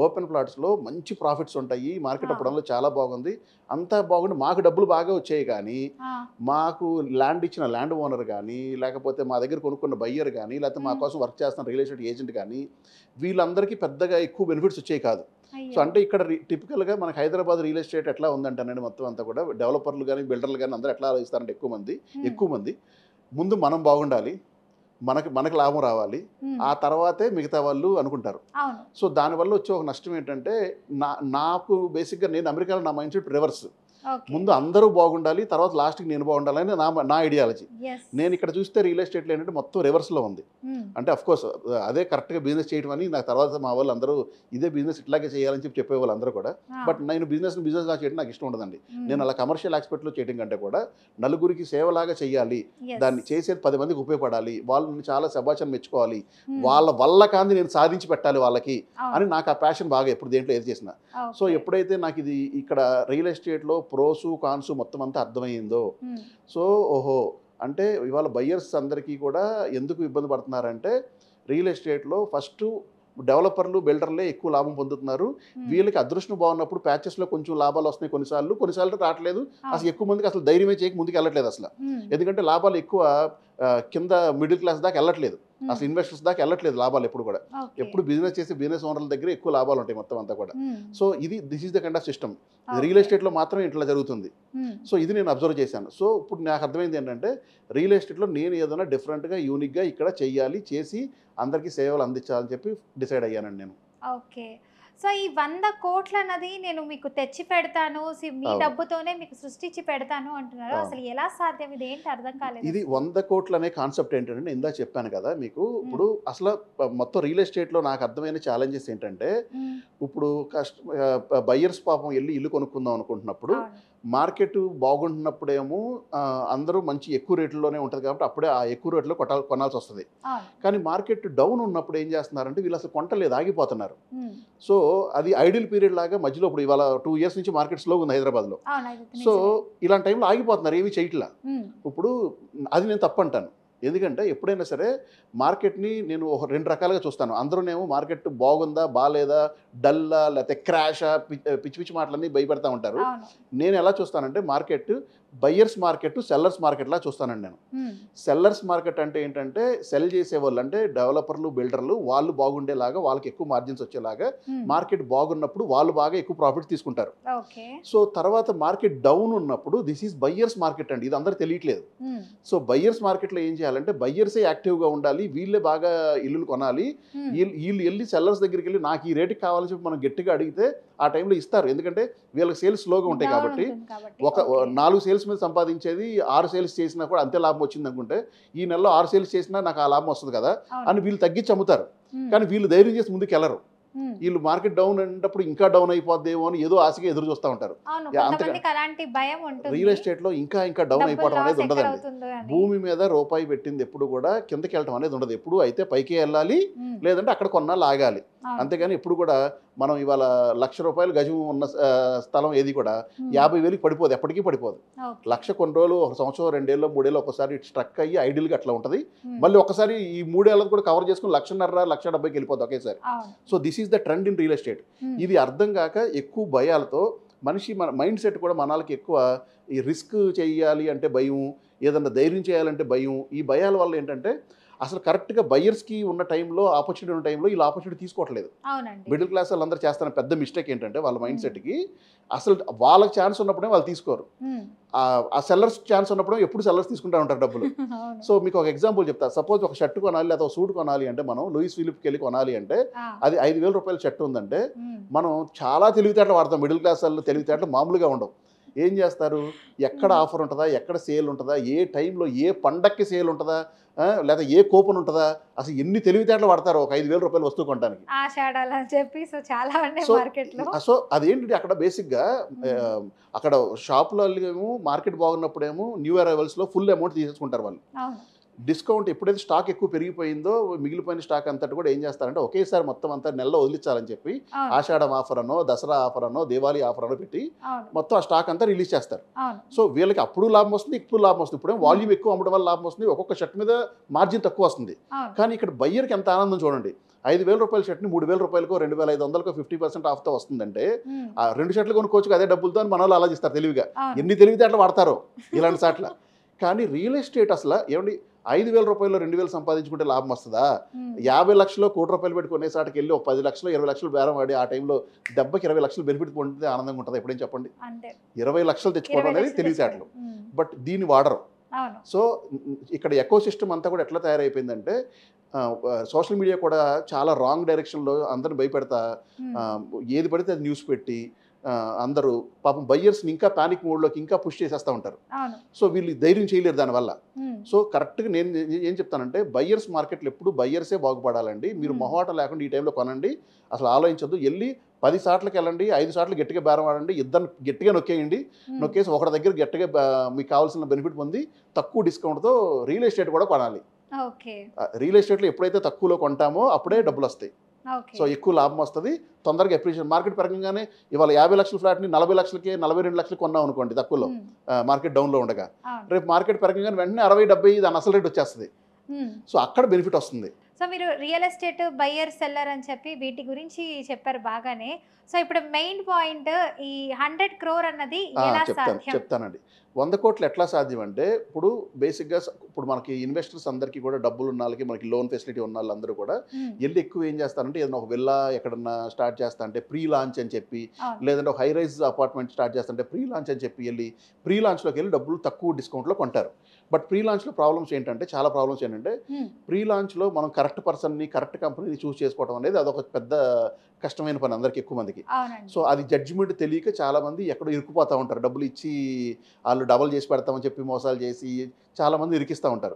ఓపెన్ ప్లాట్స్లో మంచి ప్రాఫిట్స్ ఉంటాయి, మార్కెట్ అప్పడంలో చాలా బాగుంది, అంతా బాగుండి మాకు డబ్బులు బాగా వచ్చాయి. కానీ మాకు ల్యాండ్ ఇచ్చిన ల్యాండ్ ఓనర్ కానీ, లేకపోతే మా దగ్గర కొనుక్కున్న బయ్యర్ కానీ, లేకపోతే మా కోసం వర్క్ చేస్తున్న రియల్ ఎస్టేట్ ఏజెంట్ కానీ, వీళ్ళందరికీ పెద్దగా ఎక్కువ బెనిఫిట్స్ వచ్చాయి కాదు. సో అంటే ఇక్కడ టిపికల్గా మనకి హైదరాబాద్ రియల్ ఎస్టేట్ ఎట్లా ఉందంటేనండి, మొత్తం అంతా కూడా డెవలపర్లు కానీ బిల్డర్లు కానీ అందరూ ఎట్లా ఆలోచిస్తారంటే, ఎక్కువ మంది ముందు మనం బాగుండాలి, మనకు లాభం రావాలి, ఆ తర్వాతే మిగతా వాళ్ళు అనుకుంటారు. సో దానివల్ల వచ్చే ఒక నష్టం ఏంటంటే, నాకు బేసిక్గా నేను అమెరికాలో నా మైండ్ సెట్ రివర్స్. ముందు అందరూ బాగుండాలి, తర్వాత లాస్ట్కి నేను బాగుండాలని నా ఐడియాలజీ. నేను ఇక్కడ చూస్తే రియల్ ఎస్టేట్లో ఏంటంటే మొత్తం రివర్స్లో ఉంది. అంటే అఫ్కోర్స్ అదే కరెక్ట్గా బిజినెస్ చేయడం అని నాకు తర్వాత మా వాళ్ళు అందరూ ఇదే బిజినెస్ ఇట్లాగే చేయాలని చెప్పేవాళ్ళు అందరూ కూడా. బట్ నేను బిజినెస్గా చేయడం నాకు ఇష్టం ఉండదండి. నేను అలా కమర్షియల్ ఆస్పెక్ట్లో చేయడం కంటే కూడా నలుగురికి సేవలాగా చేయాలి, దాన్ని చేసేది 10 మందికి ఉపయోగపడాలి, వాళ్ళని చాలా శభాషణ మెచ్చుకోవాలి, వాళ్ళ వల్ల కానీ నేను సాధించి పెట్టాలి వాళ్ళకి అని నాకు ఆ ప్యాషన్ బాగా ఎప్పుడు దేంట్లో ఏది చేసినా. సో ఎప్పుడైతే నాకు ఇది ఇక్కడ రియల్ ఎస్టేట్లో ప్రోసు కాన్సు మొత్తం అంతా అర్థమైందో, సో ఓహో అంటే ఇవాళ బయ్యర్స్ అందరికీ కూడా ఎందుకు ఇబ్బంది పడుతున్నారంటే, రియల్ ఎస్టేట్లో ఫస్ట్ డెవలపర్లు బిల్డర్లే ఎక్కువ లాభం పొందుతున్నారు. వీళ్ళకి అదృష్టం బాగున్నప్పుడు ప్యాచెస్లో కొంచెం లాభాలు వస్తున్నాయి, కొన్నిసార్లు రావట్లేదు. అసలు ఎక్కువ మందికి అసలు ధైర్యమే చేయక ముందుకు వెళ్ళట్లేదు అసలు. ఎందుకంటే లాభాలు ఎక్కువ కింద మిడిల్ క్లాస్ దాకా వెళ్ళట్లేదు, అసలు ఇన్వెస్టర్స్ దాకా వెళ్ళట్లేదు లాభాలు ఎప్పుడు కూడా. ఎప్పుడు బిజినెస్ చేసే బిజినెస్ ఓనర్ల దగ్గర ఎక్కువ లాభాలు ఉంటాయి మొత్తం అంతా కూడా. So this is the kind of system. Real ఎస్టేట్లో మాత్రం ఇట్లా జరుగుతుంది. సో ఇది నేను అబ్జర్వ్ చేశాను. సో ఇప్పుడు నాకు అర్థమైంది ఏంటంటే, రియల్ ఎస్టేట్లో నేను ఏదైనా డిఫరెంట్గా యూనిక్గా ఇక్కడ చేసి అందరికీ సేవలు అందించాలని చెప్పి డిసైడ్ అయ్యానండి నేను. ఓకే. సో ఈ 100 కోట్లు అన్నది నేను మీకు తెచ్చి పెడతాను, మీ డబ్బుతోనే మీకు సృష్టించి పెడతాను అంటున్నారు. అసలు ఎలా సాధ్యం? ఇది ఏంటి అర్థం కాలేదు. ఇది 100 కోట్లు అనే కాన్సెప్ట్ ఏంటంటే, ఇందా చెప్పాను కదా మీకు. ఇప్పుడు అసలు మొత్తం రియల్ ఎస్టేట్లో నాకు అర్థమైన ఛాలెంజెస్ ఏంటంటే, ఇప్పుడు బయ్యర్స్ పాపం వెళ్ళి ఇల్లు కొనుక్కుందాం అనుకుంటున్నప్పుడు మార్కెట్ బాగుంటున్నప్పుడేమో అందరూ మంచి ఎక్కువ రేట్లలోనే ఉంటుంది కాబట్టి అప్పుడే ఆ ఎక్కువ రేట్లో కొనాల్సి వస్తుంది. కానీ మార్కెట్ డౌన్ ఉన్నప్పుడు ఏం చేస్తున్నారంటే, వీళ్ళు అసలు కొంటలేదు, ఆగిపోతున్నారు. సో అది ఐడియల్ పీరియడ్ లాగా మధ్యలో ఇప్పుడు ఇవాళ 2 years నుంచి మార్కెట్ స్లో ఉంది హైదరాబాద్లో. సో ఇలాంటి టైంలో ఆగిపోతున్నారు, ఏమీ చేయట్లా. ఇప్పుడు అది నేను తప్పంటాను. ఎందుకంటే ఎప్పుడైనా సరే మార్కెట్ని నేను ఒక 2 రకాలుగా చూస్తాను. అందరూనేమో మార్కెట్ బాగుందా బాగాలేదా, డల్లా, లేకపోతే క్రాషా, పిచ్చి మాటలన్నీ భయపెడతా ఉంటారు. నేను ఎలా చూస్తానంటే, మార్కెట్ బయ్యర్స్ మార్కెట్, సెల్లర్స్ మార్కెట్లా చూస్తానండి నేను. సెల్లర్స్ మార్కెట్ అంటే ఏంటంటే, సెల్ చేసేవాళ్ళు అంటే డెవలపర్లు బిల్డర్లు, వాళ్ళు బాగుండేలాగా, వాళ్ళకి ఎక్కువ మార్జిన్స్ వచ్చేలాగా, మార్కెట్ బాగున్నప్పుడు వాళ్ళు బాగా ఎక్కువ ప్రాఫిట్స్ తీసుకుంటారు. సో తర్వాత మార్కెట్ డౌన్ ఉన్నప్పుడు దిస్ ఈజ్ బయ్యర్స్ మార్కెట్ అండి. ఇది అందరూ తెలియట్లేదు. సో బయ్యర్స్ మార్కెట్లో ఏం చేయాలంటే, బయ్యర్సే యాక్టివ్గా ఉండాలి, వీళ్ళే బాగా ఇల్లులు కొనాలి. వీళ్ళు వెళ్ళి సెల్లర్స్ దగ్గరికి వెళ్ళి నాకు ఈ రేటుకి కావాలని చెప్పి మనం గట్టిగా అడిగితే ఆ టైంలో ఇస్తారు. ఎందుకంటే వీళ్ళకి సేల్స్ స్లోగా ఉంటాయి కాబట్టి. ఒక 4 సేల్స్ మీద సంపాదించేది 6 సేల్స్ చేసినా కూడా అంతే లాభం వచ్చింది అనుకుంటే, ఈ నెలలో 6 సేల్స్ చేసినా నాకు ఆ లాభం వస్తుంది కదా అని వీళ్ళు తగ్గించి అమ్ముతారు. కానీ వీళ్ళు ధైర్యం చేసి ముందుకు వెళ్ళరు. వీళ్ళు మార్కెట్ డౌన్ అనేటప్పుడు ఇంకా డౌన్ అయిపోద్దేమో అని ఏదో ఆశగా ఎదురు చూస్తూ ఉంటారు. రియల్ ఎస్టేట్లో ఇంకా డౌన్ అయిపోవడం అనేది ఉండదండి. భూమి మీద రూపాయి పెట్టింది ఎప్పుడు కూడా కిందకి వెళ్ళడం అనేది ఉండదు. ఎప్పుడు అయితే పైకి వెళ్ళాలి, లేదంటే అక్కడ కొన్నాళ్ళు ఆగాలి. అంతేగాని ఎప్పుడు కూడా మనం ఇవాళ ₹1,00,000 గజం ఉన్న స్థలం ఏది కూడా 50,000కి పడిపోదు, ఎప్పటికీ పడిపోదు. 1,00,000 కొన్ని రోజులు, 1 సంవత్సరం, 2 ఏళ్ళు, 3 ఏళ్ళు ఒకసారి స్ట్రక్ అయ్యి ఐడియల్గా అట్లా ఉంటుంది. మళ్ళీ ఒకసారి ఈ 3 ఏళ్ళది కూడా కవర్ చేసుకుని 1,50,000, 1,70,000కి వెళ్ళిపోతుంది ఒకేసారి. So this is the trend in real estate. ఇది అర్థం కాక ఎక్కువ భయాలతో మన మైండ్ సెట్ కూడా మనాలకి ఎక్కువ ఈ రిస్క్ చేయాలి అంటే భయం, ఏదన్నా ధైర్యం చేయాలంటే భయం. ఈ భయాల వల్ల ఏంటంటే అసలు కరెక్ట్గా బయ్యర్స్కి ఉన్న టైంలో, ఆపర్చునిటీ ఉన్న టైంలో వీళ్ళు ఆపర్చునిటీ తీసుకోవట్లేదు. మిడిల్ క్లాస్ వాళ్ళందరూ చేస్తున్న పెద్ద మిస్టేక్ ఏంటంటే, వాళ్ళ మైండ్ సెట్కి అసలు వాళ్ళకి ఛాన్స్ ఉన్నప్పుడే వాళ్ళు తీసుకోరు. ఆ సెల్లర్స్ ఛాన్స్ ఉన్నప్పుడు ఎప్పుడు సెల్లర్స్ తీసుకుంటూ ఉంటారు డబ్బులు. సో మీకు ఒక ఎగ్జాంపుల్ చెప్తా. సపోజ్ ఒక షర్ట్ కొనాలి లేదా ఒక సూట్ కొనాలి అంటే, మనం లూయిస్ ఫిలిప్కి వెళ్ళి కొనాలి అంటే అది ₹5,000 షర్ట్ ఉందంటే మనం చాలా తెలివితేటలు వాడతాం. మిడిల్ క్లాస్ వాళ్ళు తెలివితేటలు మామూలుగా ఉండవు. ఏం చేస్తారు, ఎక్కడ ఆఫర్ ఉంటుందా, ఎక్కడ సేల్ ఉంటుందా, ఏ టైంలో ఏ పండక్కి సేల్ ఉంటుందా, లేదా ఏ కూపన్ ఉంటుందా, అసలు ఎన్ని తెలివితేటలు పడతారు ఒక 5,000 రూపాయలు వస్తువు కొనడానికి. ఆషాఢాలు అని చెప్పి సో చాలా ఉన్నాయి సో మార్కెట్లో. సో అదేంటి అక్కడ బేసిక్గా అక్కడ షాపులో ఏమో మార్కెట్ బాగున్నప్పుడేమో న్యూ అరైవల్స్లో ఫుల్ అమౌంట్ తీసేసుకుంటారు వాళ్ళు. అవును. డిస్కౌంట్ ఎప్పుడైతే స్టాక్ ఎక్కువ పెరిగిపోయిందో మిగిలిపోయిన స్టాక్ అంతటి కూడా ఏం చేస్తారంటే ఒకేసారి మొత్తం అంతా నెలలో వదిలించాలని చెప్పి అవును. ఆషాఢం ఆఫర్ అనో, దసరా ఆఫర్ అనో, దీవాళీ ఆఫర్ అనో పెట్టి అవును. మొత్తం ఆ స్టాక్ అంతా రిలీజ్ చేస్తారు. అవును. సో వీళ్ళకి అప్పుడు లాభం వస్తుంది, ఇప్పుడు లాభం వస్తుంది. ఇప్పుడేమో వాల్యూమ్ ఎక్కువ అమ్మడం వల్ల లాభం వస్తుంది, ఒక్కొక్క షర్ట్ మీద మార్జిన్ తక్కువ వస్తుంది. అవును. కానీ ఇక్కడ బయ్యర్కి ఎంత ఆనందం చూడండి, 5,000 రూపాయల షర్ట్ని 3,000 రూపాయలకో 2,500కో 50% ఆఫ్తో వస్తుందంటే ఆ 2 షర్ట్లు కొనుక్కోవచ్చు అదే డబ్బులతో అని మన వాళ్ళు ఆలోచిస్తారు తెలివిగా. అవును. ఎన్ని తెలివితేటలు వాడతారో ఇలాంటి సాట్ల. కానీ రియల్ ఎస్టేట్ అసలు ఏమండి 5,000 రూపాయలు 2,000 సంపాదించుకుంటే లాభం వస్తుందా? 50 లక్షలు కోటి రూపాయలు పెట్టి కొనే సాటికి వెళ్ళి ఒక 10 లక్షలు 20 లక్షలు బేరం ఆడి ఆ టైంలో దెబ్బకి 20 లక్షలు బెనిఫిట్ పొందితే ఆనందంగా ఉంటుంది. ఎప్పుడేం చెప్పండి, 20 లక్షలు తెచ్చుకోవడం అనేది తెలివితేటలు. బట్ దీన్ని వాడరు. సో ఇక్కడ ఎకో సిస్టమ్ అంతా కూడా ఎట్లా తయారైపోయిందంటే సోషల్ మీడియా కూడా చాలా రాంగ్ డైరెక్షన్లో అందరిని భయపెడతా ఏది పడితే అది న్యూస్ పెట్టి అందరూ పాపం బయ్యర్స్ని ఇంకా పానిక్ మోడ్లోకి ఇంకా పుష్ చేసేస్తూ ఉంటారు. సో వీళ్ళు ధైర్యం చేయలేరు దానివల్ల. సో కరెక్ట్గా నేను ఏం చెప్తానంటే బయ్యర్స్ మార్కెట్లో ఎప్పుడు బయ్యర్సే బాగుపడాలండి. మీరు మొహమాట లేకుండా ఈ టైంలో కొనండి, అసలు ఆలోచించద్దు. వెళ్ళి 10 సార్లకి వెళ్ళండి, 5 సార్లు గట్టిగా బేరం ఆడండి, ఇద్దరు గట్టిగా నొక్కేయండి. నొక్కేసి ఒకటి దగ్గర గట్టిగా మీకు కావాల్సిన బెనిఫిట్ పొంది తక్కువ డిస్కౌంట్తో రియల్ ఎస్టేట్ కూడా కొనాలి. రియల్ ఎస్టేట్లో ఎప్పుడైతే తక్కువలో కొంటామో అప్పుడే డబ్బులు వస్తాయి. సో ఎక్కువ లాభం వస్తుంది, తొందరగా అప్రిషియేషన్. మార్కెట్ పెరగంగానే ఇవాళ 50 లక్షల ఫ్లాట్ని 40 లక్షలకి 42 లక్షలకి కొన్నాం అనుకోండి తక్కువలో, మార్కెట్ డౌన్లో ఉండగా, రేపు మార్కెట్ పెరగంగానే వెంటనే 60-70 దాని అసలు రేట్ వచ్చేస్తుంది. సో అక్కడ బెనిఫిట్ వస్తుంది. సో మీరు రియల్ ఎస్టేట్ బయ్యర్ సెల్లర్ అని చెప్పి వీటి గురించి చెప్పారు బాగానే. సో ఇప్పుడు మెయిన్ పాయింట్ ఈ 100 crore అన్నది ఎలా సాధ్యం? చెప్తానండి. 100 కోట్లు ఎట్లా సాధ్యం అంటే ఇప్పుడు బేసిక్గా ఇప్పుడు మనకి ఇన్వెస్టర్స్ అందరికీ కూడా డబ్బులు ఉన్న వాళ్ళకి, మనకి లోన్ ఫెసిలిటీ ఉన్న వాళ్ళందరూ కూడా వెళ్ళి ఎక్కువ ఏం చేస్తారంటే ఏదైనా ఒక విల్లా ఎక్కడన్నా స్టార్ట్ చేస్తా అంటే ప్రీ లాంచ్ అని చెప్పి, లేదంటే ఒక హై రైజ్ అపార్ట్మెంట్ స్టార్ట్ చేస్తుంటే ప్రీ లాంచ్ అని చెప్పి వెళ్ళి ప్రీ లాంచ్లోకి వెళ్ళి డబ్బులు తక్కువ డిస్కౌంట్లో కొంటారు. బట్ ప్రీ లాంచ్లో ప్రాబ్లమ్స్ ఏంటంటే చాలా ప్రాబ్లమ్స్ ఏంటంటే ప్రీ లాంచ్లో మనం కరెక్ట్ పర్సన్ని కరెక్ట్ కంపెనీని చూస్ చేసుకోవడం అనేది అదొక పెద్ద కష్టమైన పని అందరికి, ఎక్కువ మందికి. సో అది జడ్జిమెంట్ తెలియక చాలా మంది ఎక్కడో ఇరుక్కుపోతూ ఉంటారు. డబ్బులు ఇచ్చి వాళ్ళు డబల్ చేసి పెడతామని చెప్పి మోసాలు చేసి చాలా మంది ఇరికిస్తూ ఉంటారు.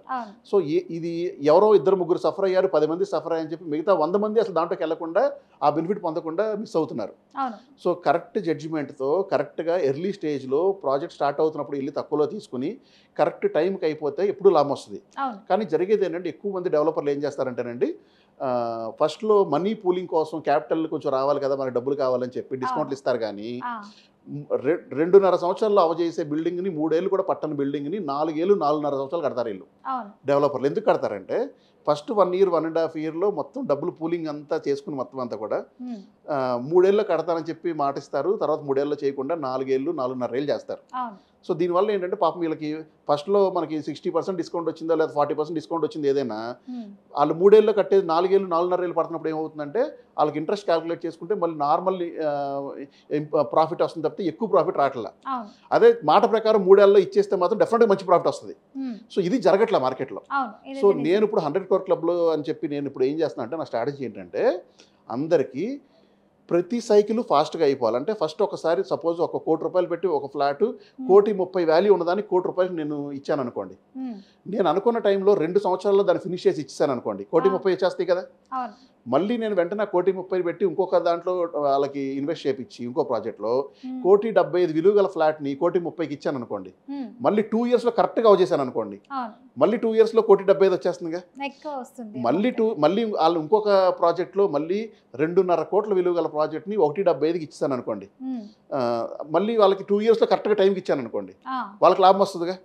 సో ఇది ఎవరో 2-3 సఫర్ అయ్యారు, 10 మంది సఫర్ అయ్యారని చెప్పి మిగతా 100 మంది అసలు దాంట్లోకి వెళ్లకుండా ఆ బెనిఫిట్ పొందకుండా మిస్ అవుతున్నారు. సో కరెక్ట్ జడ్జిమెంట్తో కరెక్ట్గా ఎర్లీ స్టేజ్లో ప్రాజెక్ట్ స్టార్ట్ అవుతున్నప్పుడు వెళ్ళి తక్కువలో తీసుకుని కరెక్ట్ టైంకి అయిపోతే ఎప్పుడు లాభం వస్తుంది. కానీ జరిగేది ఏంటంటే ఎక్కువ మంది డెవలపర్లు ఏం చేస్తారంటేనండి, ఫస్ట్లో మనీ పూలింగ్ కోసం క్యాపిటల్ కొంచెం రావాలి కదా, మనకి డబ్బులు కావాలని చెప్పి డిస్కౌంట్లు ఇస్తారు. కానీ 2.5 సంవత్సరాల్లో అవజేసే బిల్డింగ్ని 3 ఏళ్ళు కూడా పట్టని బిల్డింగ్ని 4 ఏళ్ళు 4.5 సంవత్సరాలు కడతారు వీళ్ళు డెవలపర్లు. ఎందుకు కడతారంటే ఫస్ట్ 1 year 1.5 yearలో మొత్తం డబ్బులు పూలింగ్ అంతా చేసుకుని మొత్తం అంతా కూడా 3 ఏళ్ళు కడతానని చెప్పి మాటిస్తారు. తర్వాత 3 ఏళ్ళు చేయకుండా 4 ఏళ్ళు 4.5 ఏళ్ళు చేస్తారు. సో దీనివల్ల ఏంటంటే పాపం వీళ్ళకి ఫస్ట్లో మనకి 60% డిస్కౌంట్ వచ్చిందో లేదా 40% డిస్కౌంట్ వచ్చింది ఏదైనా, వాళ్ళు 3 ఏళ్ళు కట్టేది 4 ఏళ్ళు 4.5 ఏళ్ళు పడుతున్నప్పుడు ఏమవుతుందంటే వాళ్ళకి ఇంట్రెస్ట్ క్యాలిక్యులేట్ చేసుకుంటే మళ్ళీ నార్మల్ ప్రాఫిట్ వస్తుంది తప్పితే ఎక్కువ ప్రాఫిట్ రావట్లా. అదే మాట ప్రకారం 3 ఏళ్ళలో ఇచ్చేస్తే మాత్రం డెఫినెట్గా మంచి ప్రాఫిట్ వస్తుంది. సో ఇది జరగట్లా మార్కెట్లో. సో నేను ఇప్పుడు 100 crore క్లబ్లో అని చెప్పి నేను ఇప్పుడు ఏం చేస్తున్నా అంటే నా స్ట్రాటజీ ఏంటంటే అందరికీ ప్రతి సైకిల్ ఫాస్ట్గా అయిపోవాలంటే ఫస్ట్ ఒకసారి సపోజ్ ఒక 1 కోటి రూపాయలు పెట్టి ఒక ఫ్లాట్ 1,30,00,000 వాల్యూ ఉన్నదాన్ని 1 కోటి రూపాయలు నేను ఇచ్చాను అనుకోండి. నేను అనుకున్న టైంలో 2 సంవత్సరాల్లో దాన్ని ఫినిష్ చేసి ఇచ్చాను అనుకోండి, 1,30,00,000 వచ్చేస్తాయి కదా. మళ్ళీ నేను వెంటనే 1,30,00,000 పెట్టి ఇంకొక దాంట్లో వాళ్ళకి ఇన్వెస్ట్ చేయించి ఇంకో ప్రాజెక్ట్లో 1,75,00,000 విలువ గల ఫ్లాట్ని 1,30,00,000 ఇచ్చాను అనుకోండి. మళ్ళీ 2 yearsలో కరెక్ట్గా వచ్చేసాను అనుకోండి, మళ్ళీ 2 yearsలో 1,75,00,000 వచ్చేస్తుందిగా. మళ్ళీ వాళ్ళు ఇంకొక ప్రాజెక్ట్లో మళ్ళీ 2.5 కోట్ల విలువ గల ప్రాజెక్ట్ని 1,75,00,000 ఇచ్చాను అనుకోండి. మళ్ళీ వాళ్ళకి 2 yearsలో కరెక్ట్గా టైంకి ఇచ్చాను అనుకోండి, వాళ్ళకి లాభం వస్తుందిగా.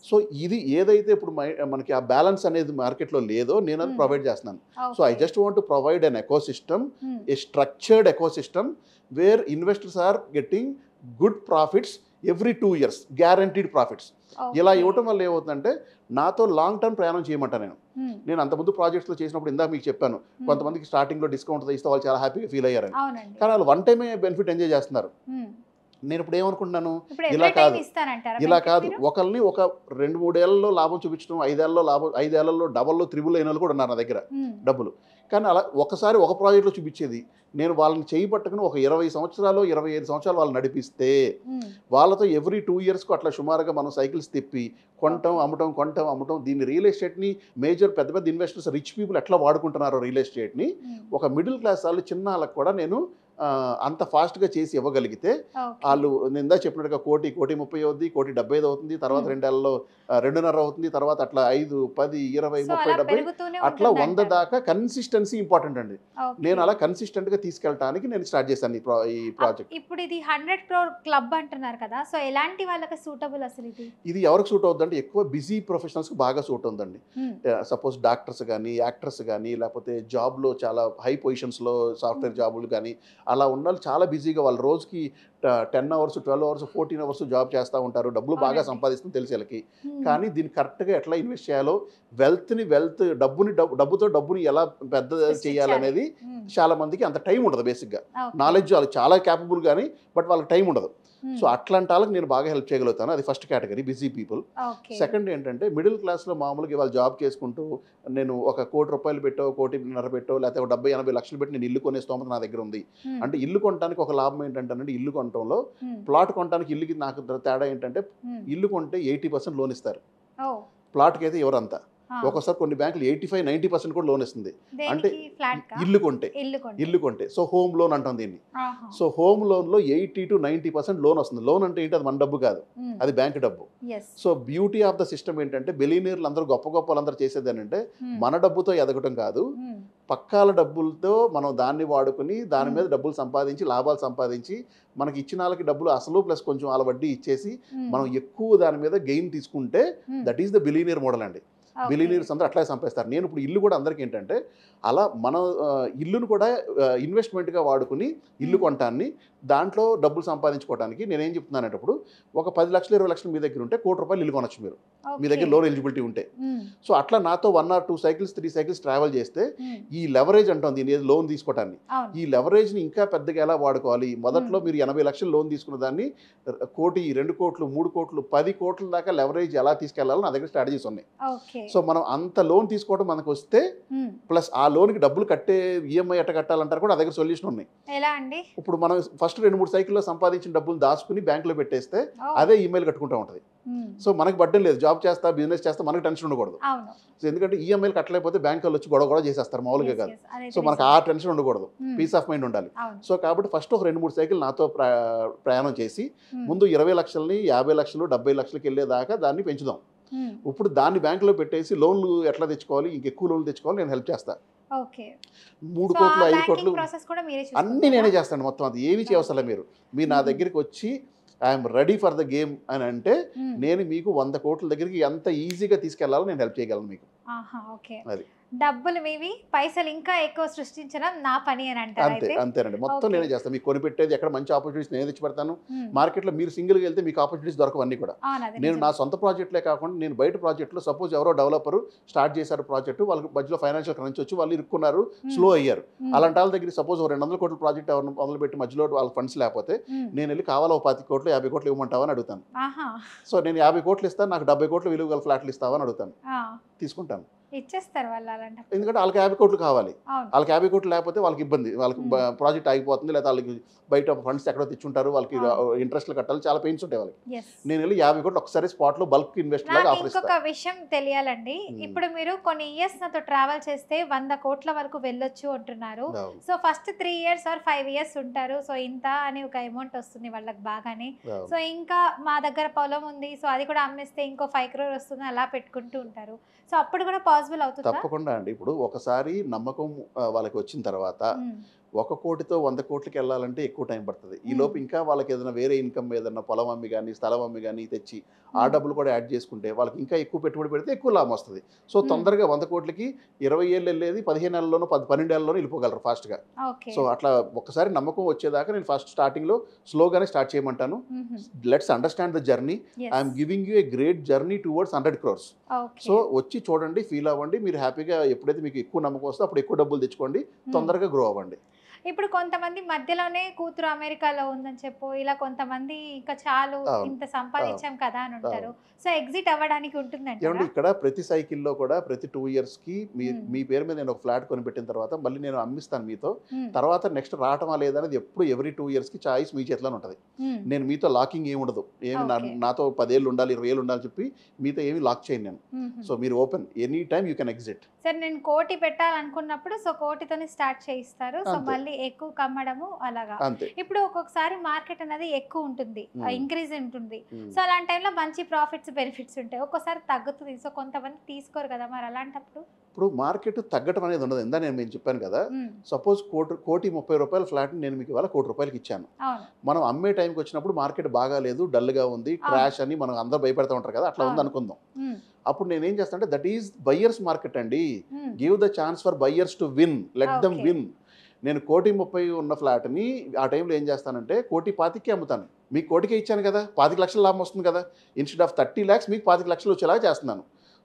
సో ఇది ఏదైతే ఇప్పుడు మనకి ఆ బ్యాలెన్స్ అనేది మార్కెట్లో లేదో నేను అది ప్రొవైడ్ చేస్తున్నాను. So I just want to provide an ecosystem, a structured ecosystem where investors are getting good profits every 2 years, guaranteed profits. ఇలా ఇవ్వటం వల్ల ఏమవుతుందంటే నాతో లాంగ్ టర్మ్ ప్రయాణం చేయమంటా. నేను అంతకుముందు ప్రాజెక్ట్స్లో చేసినప్పుడు ఇందాక మీకు చెప్పాను, కొంతమందికి స్టార్టింగ్లో డిస్కౌంట్ ఇస్తే వాళ్ళు చాలా హ్యాపీగా ఫీల్ అయ్యారని. కానీ వాళ్ళు వన్ టైమే బెనిఫిట్ ఎంజాయ్ చేస్తున్నారు. నేను ఇప్పుడు ఏమనుకుంటున్నాను, ఇప్పుడు ఇలా ఎవ్రీ టైం కాదు ఇస్తానంటారా ఇలా benefit కాదు మీరు? ఒకరిని ఒక 2-3 ఏళ్లలో లాభం చూపించడం, 5 ఏళ్లలో లాభం, 5 ఏళ్లలో డబల్లో త్రిబుల్ అయిన వాళ్ళు కూడా ఉన్నారు నా దగ్గర డబ్బులు. కానీ అలా ఒకసారి ఒక ప్రాజెక్ట్లో చూపించేది, నేను వాళ్ళని చేయి పట్టుకుని ఒక 20 సంవత్సరాలు 25 సంవత్సరాలు వాళ్ళు నడిపిస్తే వాళ్ళతో ఎవ్రీ 2 ఇయర్స్కు అట్లా సుమారుగా మనం సైకిల్స్ తిప్పి కొంటాం అమ్మటం కొంటాం అమ్మటం. దీన్ని రియల్ ఎస్టేట్ని మేజర్ పెద్ద పెద్ద ఇన్వెస్టర్స్ రిచ్ పీపుల్ ఎట్లా వాడుకుంటున్నారో రియల్ ఎస్టేట్ని ఒక మిడిల్ క్లాస్ వాళ్ళు చిన్న వాళ్ళకి కూడా నేను అంత ఫాస్ట్గా చేసి ఇవ్వగలిగితే వాళ్ళు నేను ఇందా చెప్పినట్టుగా 1,30,00,000 అవుతుంది, 1,70,000 అవుతుంది, తర్వాత 2 ఏళ్లలో 2.5 అవుతుంది, తర్వాత అట్లా 5, 10, 20, 30, 70 అట్లా 100 దాకా కన్సిస్టెన్సీ ఇంపార్టెంట్ అండి. నేను అలా కన్సిస్టెంట్గా తీసుకెళ్ళడానికి నేను స్టార్ట్ చేశాను ఈ ప్రాజెక్ట్. ఇప్పుడు ఇది 100 crore క్లబ్ అంటున్నారు కదా, సో ఎలాంటి వాళ్ళకి సూటబుల్ అసలు ఇది ఎవరికి సూట్ అవుతుందంటే ఎక్కువ బిజీ ప్రొఫెషనల్స్కి బాగా సూట్ అవుతుందండి. సపోజ్ డాక్టర్స్ కానీ, యాక్టర్స్ కానీ, లేకపోతే జాబ్లో చాలా హై పొజిషన్స్లో సాఫ్ట్వేర్ జాబులు కానీ అలా ఉన్న వాళ్ళు చాలా బిజీగా వాళ్ళు రోజుకి 10 అవర్స్ 12 అవర్స్ 14 అవర్స్ జాబ్ చేస్తూ ఉంటారు, డబ్బులు బాగా సంపాదిస్తుంది తెలిసి వాళ్ళకి. కానీ దీన్ని కరెక్ట్గా ఎట్లా ఇన్వెస్ట్ చేయాలో, డబ్బుతో డబ్బుని ఎలా పెద్ద చేయాలనేది చాలా మందికి అంత టైం ఉండదు. బేసిక్గా నాలెడ్జ్ వాళ్ళు చాలా క్యాపబుల్ కానీ బట్ వాళ్ళకి టైం ఉండదు. సో అట్లాంటి వాళ్ళకి నేను బాగా హెల్ప్ చేయగలుగుతాను. అది first category busy people. Second ఏంటంటే మిడిల్ క్లాస్లో మామూలుగా వాళ్ళు జాబ్ చేసుకుంటూ నేను ఒక ₹1,00,00,000 పెట్టో, 1,50,00,000 పెట్టో, లేకపోతే ఒక 70-80 లక్షలు పెట్టి నేను ఇల్లు కొనే స్తోమత నా దగ్గర ఉంది అంటే, ఇల్లు కొనడానికి ఒక లాభం ఏంటంటే ఇల్లు కొనటంలో ప్లాట్ కొనడానికి ఇల్లుకి నాకు తేడా ఏంటంటే, ఇల్లు కొంటే 80% లోన్ ఇస్తారు, ప్లాట్కి అయితే ఎవరంతా. ఒక్కోసారి కొన్ని బ్యాంకులు 85-90% కూడా లోన్ ఇస్తుంది అంటే ఇల్లు కొంటే. సో హోమ్ లోన్ అంటాం దీన్ని. సో హోమ్ లోన్లో 80-90% లోన్ వస్తుంది. లోన్ అంటే ఏంటి, అది మన డబ్బు కాదు, అది బ్యాంక్ డబ్బు. So beauty of the system ఏంటంటే, బిలియనీర్లు అందరూ గొప్ప వాళ్ళందరూ చేసేది ఏంటంటే మన డబ్బుతో ఎదగటం కాదు, పక్కాల డబ్బులతో మనం దాన్ని వాడుకుని దాని మీద డబ్బులు సంపాదించి లాభాలు సంపాదించి మనకి ఇచ్చిన వాళ్ళకి డబ్బులు అసలు ప్లస్ కొంచెం వాళ్ళ వడ్డీ ఇచ్చేసి మనం ఎక్కువ దాని మీద గెయిన్ తీసుకుంటే that is the billionaire model అండి. బిలియనీర్స్ అందరూ అట్లా సంపాదిస్తారు. నేను ఇప్పుడు ఇల్లు కూడా అందరికీ ఏంటంటే అలా మన ఇల్లును కూడా ఇన్వెస్ట్మెంట్గా వాడుకుని ఇల్లు కొనటాన్ని దాంట్లో డబ్బులు సంపాదించుకోవడానికి నేనేం చెప్తున్నానంటే, ఇప్పుడు ఒక 10 లక్షలు 20 లక్షలు మీ దగ్గర ఉంటే ₹1,00,00,000 ఇల్లు కొనొచ్చు మీరు, మీ దగ్గర లోన్ ఎలిజిబిలిటీ ఉంటే. సో అట్లా నాతో 1 or 2 సైకిల్స్ 3 సైకిల్స్ ట్రావెల్ చేస్తే ఈ లెవరేజ్ అంటాం దీని లోన్ తీసుకోవటాన్ని, ఈ లెవరేజ్ని ఇంకా పెద్దగా ఎలా వాడుకోవాలి. మొదట్లో మీరు 80 లక్షలు లోన్ తీసుకున్న దాన్ని 1 కోటి 2 కోట్లు 3 కోట్లు 10 కోట్ల దాకా లెవరేజ్ ఎలా తీసుకెళ్లాలో నా దగ్గర స్ట్రాటజీస్ ఉన్నాయి. సో మనం అంత లోన్ తీసుకోవడం మనకు వస్తే ప్లస్ ఆ లోన్కి డబ్బులు కట్టే ఈఎంఐ ఎట్ట కట్టాలంటారు కూడా నా దగ్గర సొల్యూషన్ ఉన్నాయి. ఎలా అండి? ఇప్పుడు మనం ఫస్ట్ 2-3 సైకిల్లో సంపాదించిన డబ్బులు దాచుకుని బ్యాంకులో పెట్టేస్తే అదే ఈమెయిల్ కట్టుకుంటూ ఉంటుంది. సో మనకి బడ్డం లేదు, జాబ్ చేస్తా బిజినెస్ చేస్తా మనకి టెన్షన్ ఉండకూడదు. సో ఎందుకంటే ఈఎంఐలు కట్టలేకపోతే బ్యాంక్ వాళ్ళు వచ్చి గొడవ చేసేస్తారు, మామూలుగా కాదు. సో మనకు ఆ టెన్షన్ ఉండకూడదు, పీస్ ఆఫ్ మైండ్ ఉండాలి. సో కాబట్టి ఫస్ట్ ఒక 2-3 సైకిల్ నాతో ప్రయాణం చేసి ముందు 20 లక్షలని 50 లక్షలు 70 లక్షలకి వెళ్ళేదాకా దాన్ని పెంచుదాం. ఇప్పుడు దాన్ని బ్యాంకులో పెట్టేసి లోన్లు ఎట్లా తెచ్చుకోవాలి, ఇంకెక్కువ లోన్లు తెచ్చుకోవాలి నేను హెల్ప్ చేస్తాను. 3 కోట్లు 5 కోట్లు అన్నీ నేనే చేస్తాను మొత్తం. అది ఏమీ చేయవసరం లేదు. మీరు నా దగ్గరికి వచ్చి I'm ready for the game అని అంటే నేను మీకు 100 కోట్ల దగ్గరికి ఎంత ఈజీగా తీసుకెళ్లాలో నేను హెల్ప్ చేయగలను మీకు. అది డబ్బులు మీవి, పైసలు ఇంకా ఎక్కువ సృష్టించడం నా పని అని అంటారు. అంతేనండి, మొత్తం నేనే చేస్తాను. మీకు కొనిపెట్టేది ఎక్కడ మంచి ఆపర్చునిటీస్ నేను తెచ్చి పెడతాను. మార్కెట్లో మీరు సింగిల్గా వెళ్తే మీకు ఆపర్చునిటీస్ దొరకవన్నీ కూడా. నేను నా సొంత ప్రాజెక్టులే కాకుండా నేను బయట ప్రాజెక్టులో సపోజ్ ఎవరో డెవలపర్ స్టార్ట్ చేశారు ప్రాజెక్టు, వాళ్ళకి మధ్యలో ఫైనాన్షియల్ క్రంచ్ వచ్చి వాళ్ళు ఇరుక్కున్నారు, స్లో అయ్యారు. అలాంటి వాళ్ళ దగ్గర సపోజ్ 200 కోట్ల ప్రాజెక్ట్ ఎవరు మొదలుపెట్టి మధ్యలో వాళ్ళ ఫండ్స్ లేకపోతే నేను వెళ్ళి కావాలో 20 కోట్లు 50 కోట్లు ఇవ్వమంటావని అడుగుతాను. సో నేను 50 కోట్లు ఇస్తాను, నాకు 70 కోట్లు విలువ గల ఫ్లాట్లు ఇస్తావని అడుగుతాను, తీసుకుంటాను, ఇచ్చేస్తారు వాళ్ళు. అలాంటి ఎందుకంటే వాళ్ళకి 50 కోట్లు కావాలి, వాళ్ళకి 50 కోట్లు లేకపోతే వాళ్ళకి ఇబ్బంది, వాళ్ళకి ప్రాజెక్ట్ ఆగిపోతుంది, లేదా వాళ్ళకి బయట ఫండ్స్ ఎక్కడో తెచ్చుంటారు, వాళ్ళకి ఇంట్రెస్ట్లు కట్టాలి, చాలా పెయిన్స్ ఉంటాయి వాళ్ళకి. నేను వెళ్ళి 50 కోట్లు ఒకసారి స్పాట్ లో బల్క్ ఇన్వెస్ట్ లాగా ఆఫర్ ఇస్తాను. ఇంకొక విషయం తెలియాలండి, ఇప్పుడు మీరు కొన్ని ఇయర్స్ నాతో ట్రావెల్ చేస్తే 100 కోట్ల వరకు వెళ్ళొచ్చు అంటున్నారు. So first 3 years or 5 years ఉంటారు, సో ఇంత అని ఒక అమౌంట్ వస్తుంది వాళ్ళకి బాగానే. సో ఇంకా మా దగ్గర పొలం ఉంది, సో అది కూడా అమ్మేస్తే ఇంకో 5 crore వస్తుంది, అలా పెట్టుకుంటూ ఉంటారు. సో అప్పుడు కూడా పాసిబుల్ అవుతుంది? తప్పకుండా అండి. ఇప్పుడు ఒకసారి నమ్మకం వాళ్ళకి వచ్చిన తర్వాత 1 కోటితో 100 కోట్లకి వెళ్ళాలంటే ఎక్కువ టైం పడుతుంది. ఈ లోపు ఇంకా వాళ్ళకి ఏదైనా వేరే ఇన్కమ్ ఏదైనా పొలం అమ్మి కానీ స్థలం అమ్మి కానీ తెచ్చి ఆ డబ్బులు కూడా యాడ్ చేసుకుంటే వాళ్ళకి ఇంకా ఎక్కువ పెట్టుబడి పెడితే ఎక్కువ లాభం వస్తుంది. సో తొందరగా 100 కోట్లకి 20 ఏళ్ళు వెళ్ళేది 15 నెలల్లోనూ 12 ఏళ్ళలోనూ వెళ్ళిపోగలరు ఫాస్ట్గా. సో అట్లా ఒకసారి నమ్మకం వచ్చేదాకా నేను ఫస్ట్ స్టార్టింగ్లో స్లోగానే స్టార్ట్ చేయమంటాను. Let's understand the journey. I'm giving you a great journey towards 100 crores. సో వచ్చి చూడండి, ఫీల్ అవ్వండి, మీరు హ్యాపీగా ఎప్పుడైతే మీకు ఎక్కువ నమ్మకం వస్తుందో అప్పుడు ఎక్కువ డబ్బులు తెచ్చుకోండి, తొందరగా గ్రో అవ్వండి. ఇప్పుడు కొంతమంది మధ్యలోనే కూతురు అమెరికాలో ఉందని చెప్పు, ఇలా కొంతమంది ఇంకా చాలు అవును. ఇంత సంపాదించాం కదా అని ఉంటారు. అవును. సో ఎగ్జిట్ అవ్వడానికి ఏమంటే ఉంటుందంటారా? ఇక్కడ ప్రతి సైకిల్‌లో కూడా ప్రతి 2 ఇయర్స్‌కి హ్మ్. మీ పేరు మీద నేను ఒక ఫ్లాట్ కొనిపెట్టిన తర్వాత మళ్ళీ నేను అమ్మిస్తాను మీతో. హ్మ్. తర్వాత నెక్స్ట్ రావటమా లేదా అనేది ఎప్పుడు ఎవ్రీ 2 ఇయర్స్‌కి చాయిస్ మీ చేతిలోనే ఉంటది. హ్మ్. నేను మీతో లాకింగ్ ఏమి ఉండదు. ఓకే. నాతో 10 ఏళ్ళు ఉండాలి, 20 ఏళ్ళు ఉండాలని చెప్పి మీతో ఏమి లాక్ చేయను నేను. హుహు. సో మీరు open any time you can exit. సరే నేను కోటి పెట్టాలనుకున్నప్పుడు సో కోటితోనే స్టార్ట్ చేయిస్తారు. సో అంతే. మళ్ళీ ఎక్కువ కమ్మడము అలాగా. అంతే. ఇప్పుడు ఒక్కొక్కసారి మార్కెట్ అనేది ఎక్కువ ఉంటుంది. హ్మ్. ఇంక్రీజ్ ఉంటుంది. హ్మ్. సో అలాంటి టైంలో మంచి ప్రాఫిట్స్, బెనిఫిట్స్ ఉంటాయి. ఒక్కోసారి తగ్గుతుంది. సో కొంతమంది తీసుకోరు కదా! మరి అలాంటప్పుడు? ఇప్పుడు మార్కెట్ తగ్గటం అనేది ఉండదు. ఇందా నేను చెప్పాను కదా! హ్మ్. సపోజ్ కోటి 30 రూపాయల ఫ్లాట్‌ని నేను మీకు ఇవాళ ₹1,00,00,000కి ఇచ్చాను. అవును. మనం అమ్మే టైంకి వచ్చినప్పుడు మార్కెట్ బాగాలేదు, డల్‌గా ఉంది, క్రాష్ అని మనం అందరూ భయపడతా ఉంటారు కదా! అట్లా అవును. ఉందనుకుందాం. హ్మ్. అప్పుడు నేనేం చేస్తానంటే దట్ ఈస్ బయ్యర్స్ మార్కెట్ అండి. హ్మ్. Give the chance for buyers to win. Let them okay. Win. నేను 1,30,00,000 ఉన్న ఫ్లాట్‌ని ఆ టైంలో ఏం చేస్తానంటే 1,25,000కి అమ్ముతాను. మీకు 1,00,000కే ఇచ్చాను కదా! 25,00,000 లాభం వస్తుంది కదా! ఇన్‌స్టెడ్ ఆఫ్ 30 లాక్స్ మీకు 25,00,000 వచ్చేలాగా చేస్తున్నాను.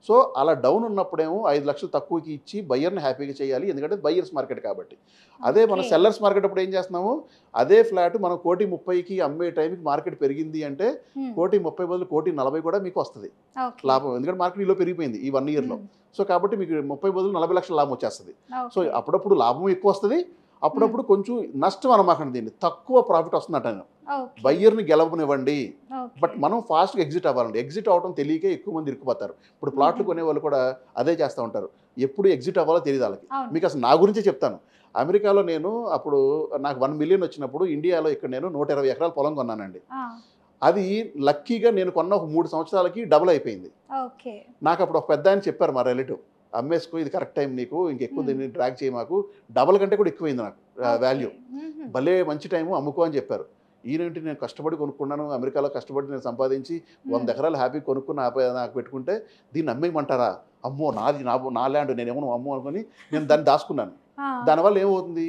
సో అలా డౌన్ ఉన్నప్పుడేమో 5,00,000 తక్కువకి ఇచ్చి బయ్యర్‌ని హ్యాపీగా చేయాలి. ఎందుకంటే బయ్యర్స్ మార్కెట్ కాబట్టి. అదే మనం ఓకే. సెల్లర్స్ మార్కెట్ అప్పుడు ఏం చేస్తున్నాము, అదే ఫ్లాట్ మనం 1,30,00,000కి అమ్మే టైంకి మార్కెట్ పెరిగింది అంటే హ్మ్. 1,30,00,000 బదులు 1,40,00,000 కూడా మీకు వస్తది ఓకే. లాభం. ఎందుకంటే మార్కెట్ ఈలో పెరిగిపోయింది ఈ 1 ఇయర్‌లో. హ్మ్. సో కాబట్టి మీకు 30 బదులు 40,00,000 లాభం వచ్చేస్తది. So okay. అప్పుడప్పుడు లాభం ఎక్కువ వస్తది. అప్పుడప్పుడు కొంచెం నష్టం అనమాకండి దీన్ని. తక్కువ ప్రాఫిట్ వస్తుందట నేను. ఓకే. బయ్యర్‌ని గెలవనివ్వండి. ఓకే. బట్ మనం ఫాస్ట్‌గా ఎగ్జిట్ అవ్వాలండి. ఎగ్జిట్ అవ్వడం తెలియకే ఎక్కువ మంది ఇరుక్కుపోతారు. ఇప్పుడు ప్లాట్లు హుహు. కొనేవాళ్ళు కూడా అదే చేస్తా ఉంటారు. ఎప్పుడు ఎగ్జిట్ అవ్వాలో తెలీదు ఆళ్ళకి. అవును. మీకు అసలు నా గురించే చెప్తాను. అమెరికాలో నేను అప్పుడు నాకు 1,000,000 వచ్చినప్పుడు ఇండియాలో ఇక్కడ నేను 120 ఎకరాల పొలం కొన్నానండి. ఆ! అది లక్కీగా నేను కొన్న ఒక 3 సంవత్సరాలకి డబుల్ అయిపోయింది. ఓకే. నాకు అప్పుడు ఒక పెద్దాయన చెప్పారు మా రిలేటివ్. "అమ్మేసుకో ఇది కరెక్ట్ టైం నీకు. ఇంకెక్కువ హ్మ్. దీన్ని డ్రాగ్ చేయమాకు." డబుల్ కంటే కూడా ఎక్కువైంది నాకు ఓకే. వాల్యూ. హుహు. భలే మంచి టైము అమ్ముకో అని చెప్పారు. ఈయనేంటి నేను కష్టపడి కొనుక్కున్నాను. అమెరికాలో కష్టపడి నేను సంపాదించి 100 హ్మ్. ఎకరాలు హ్యాపీగా కొనుక్కుని నాకు పెట్టుకుంటే దీన్ని అమ్మేయమంటారా? అమ్మో! నాది నా ల్యాండ్ నేనేమో అమ్మో అనుకోని నేను దాన్ని దాసుకున్నాను. ఆ! దానివల్ల ఏమవుతుంది?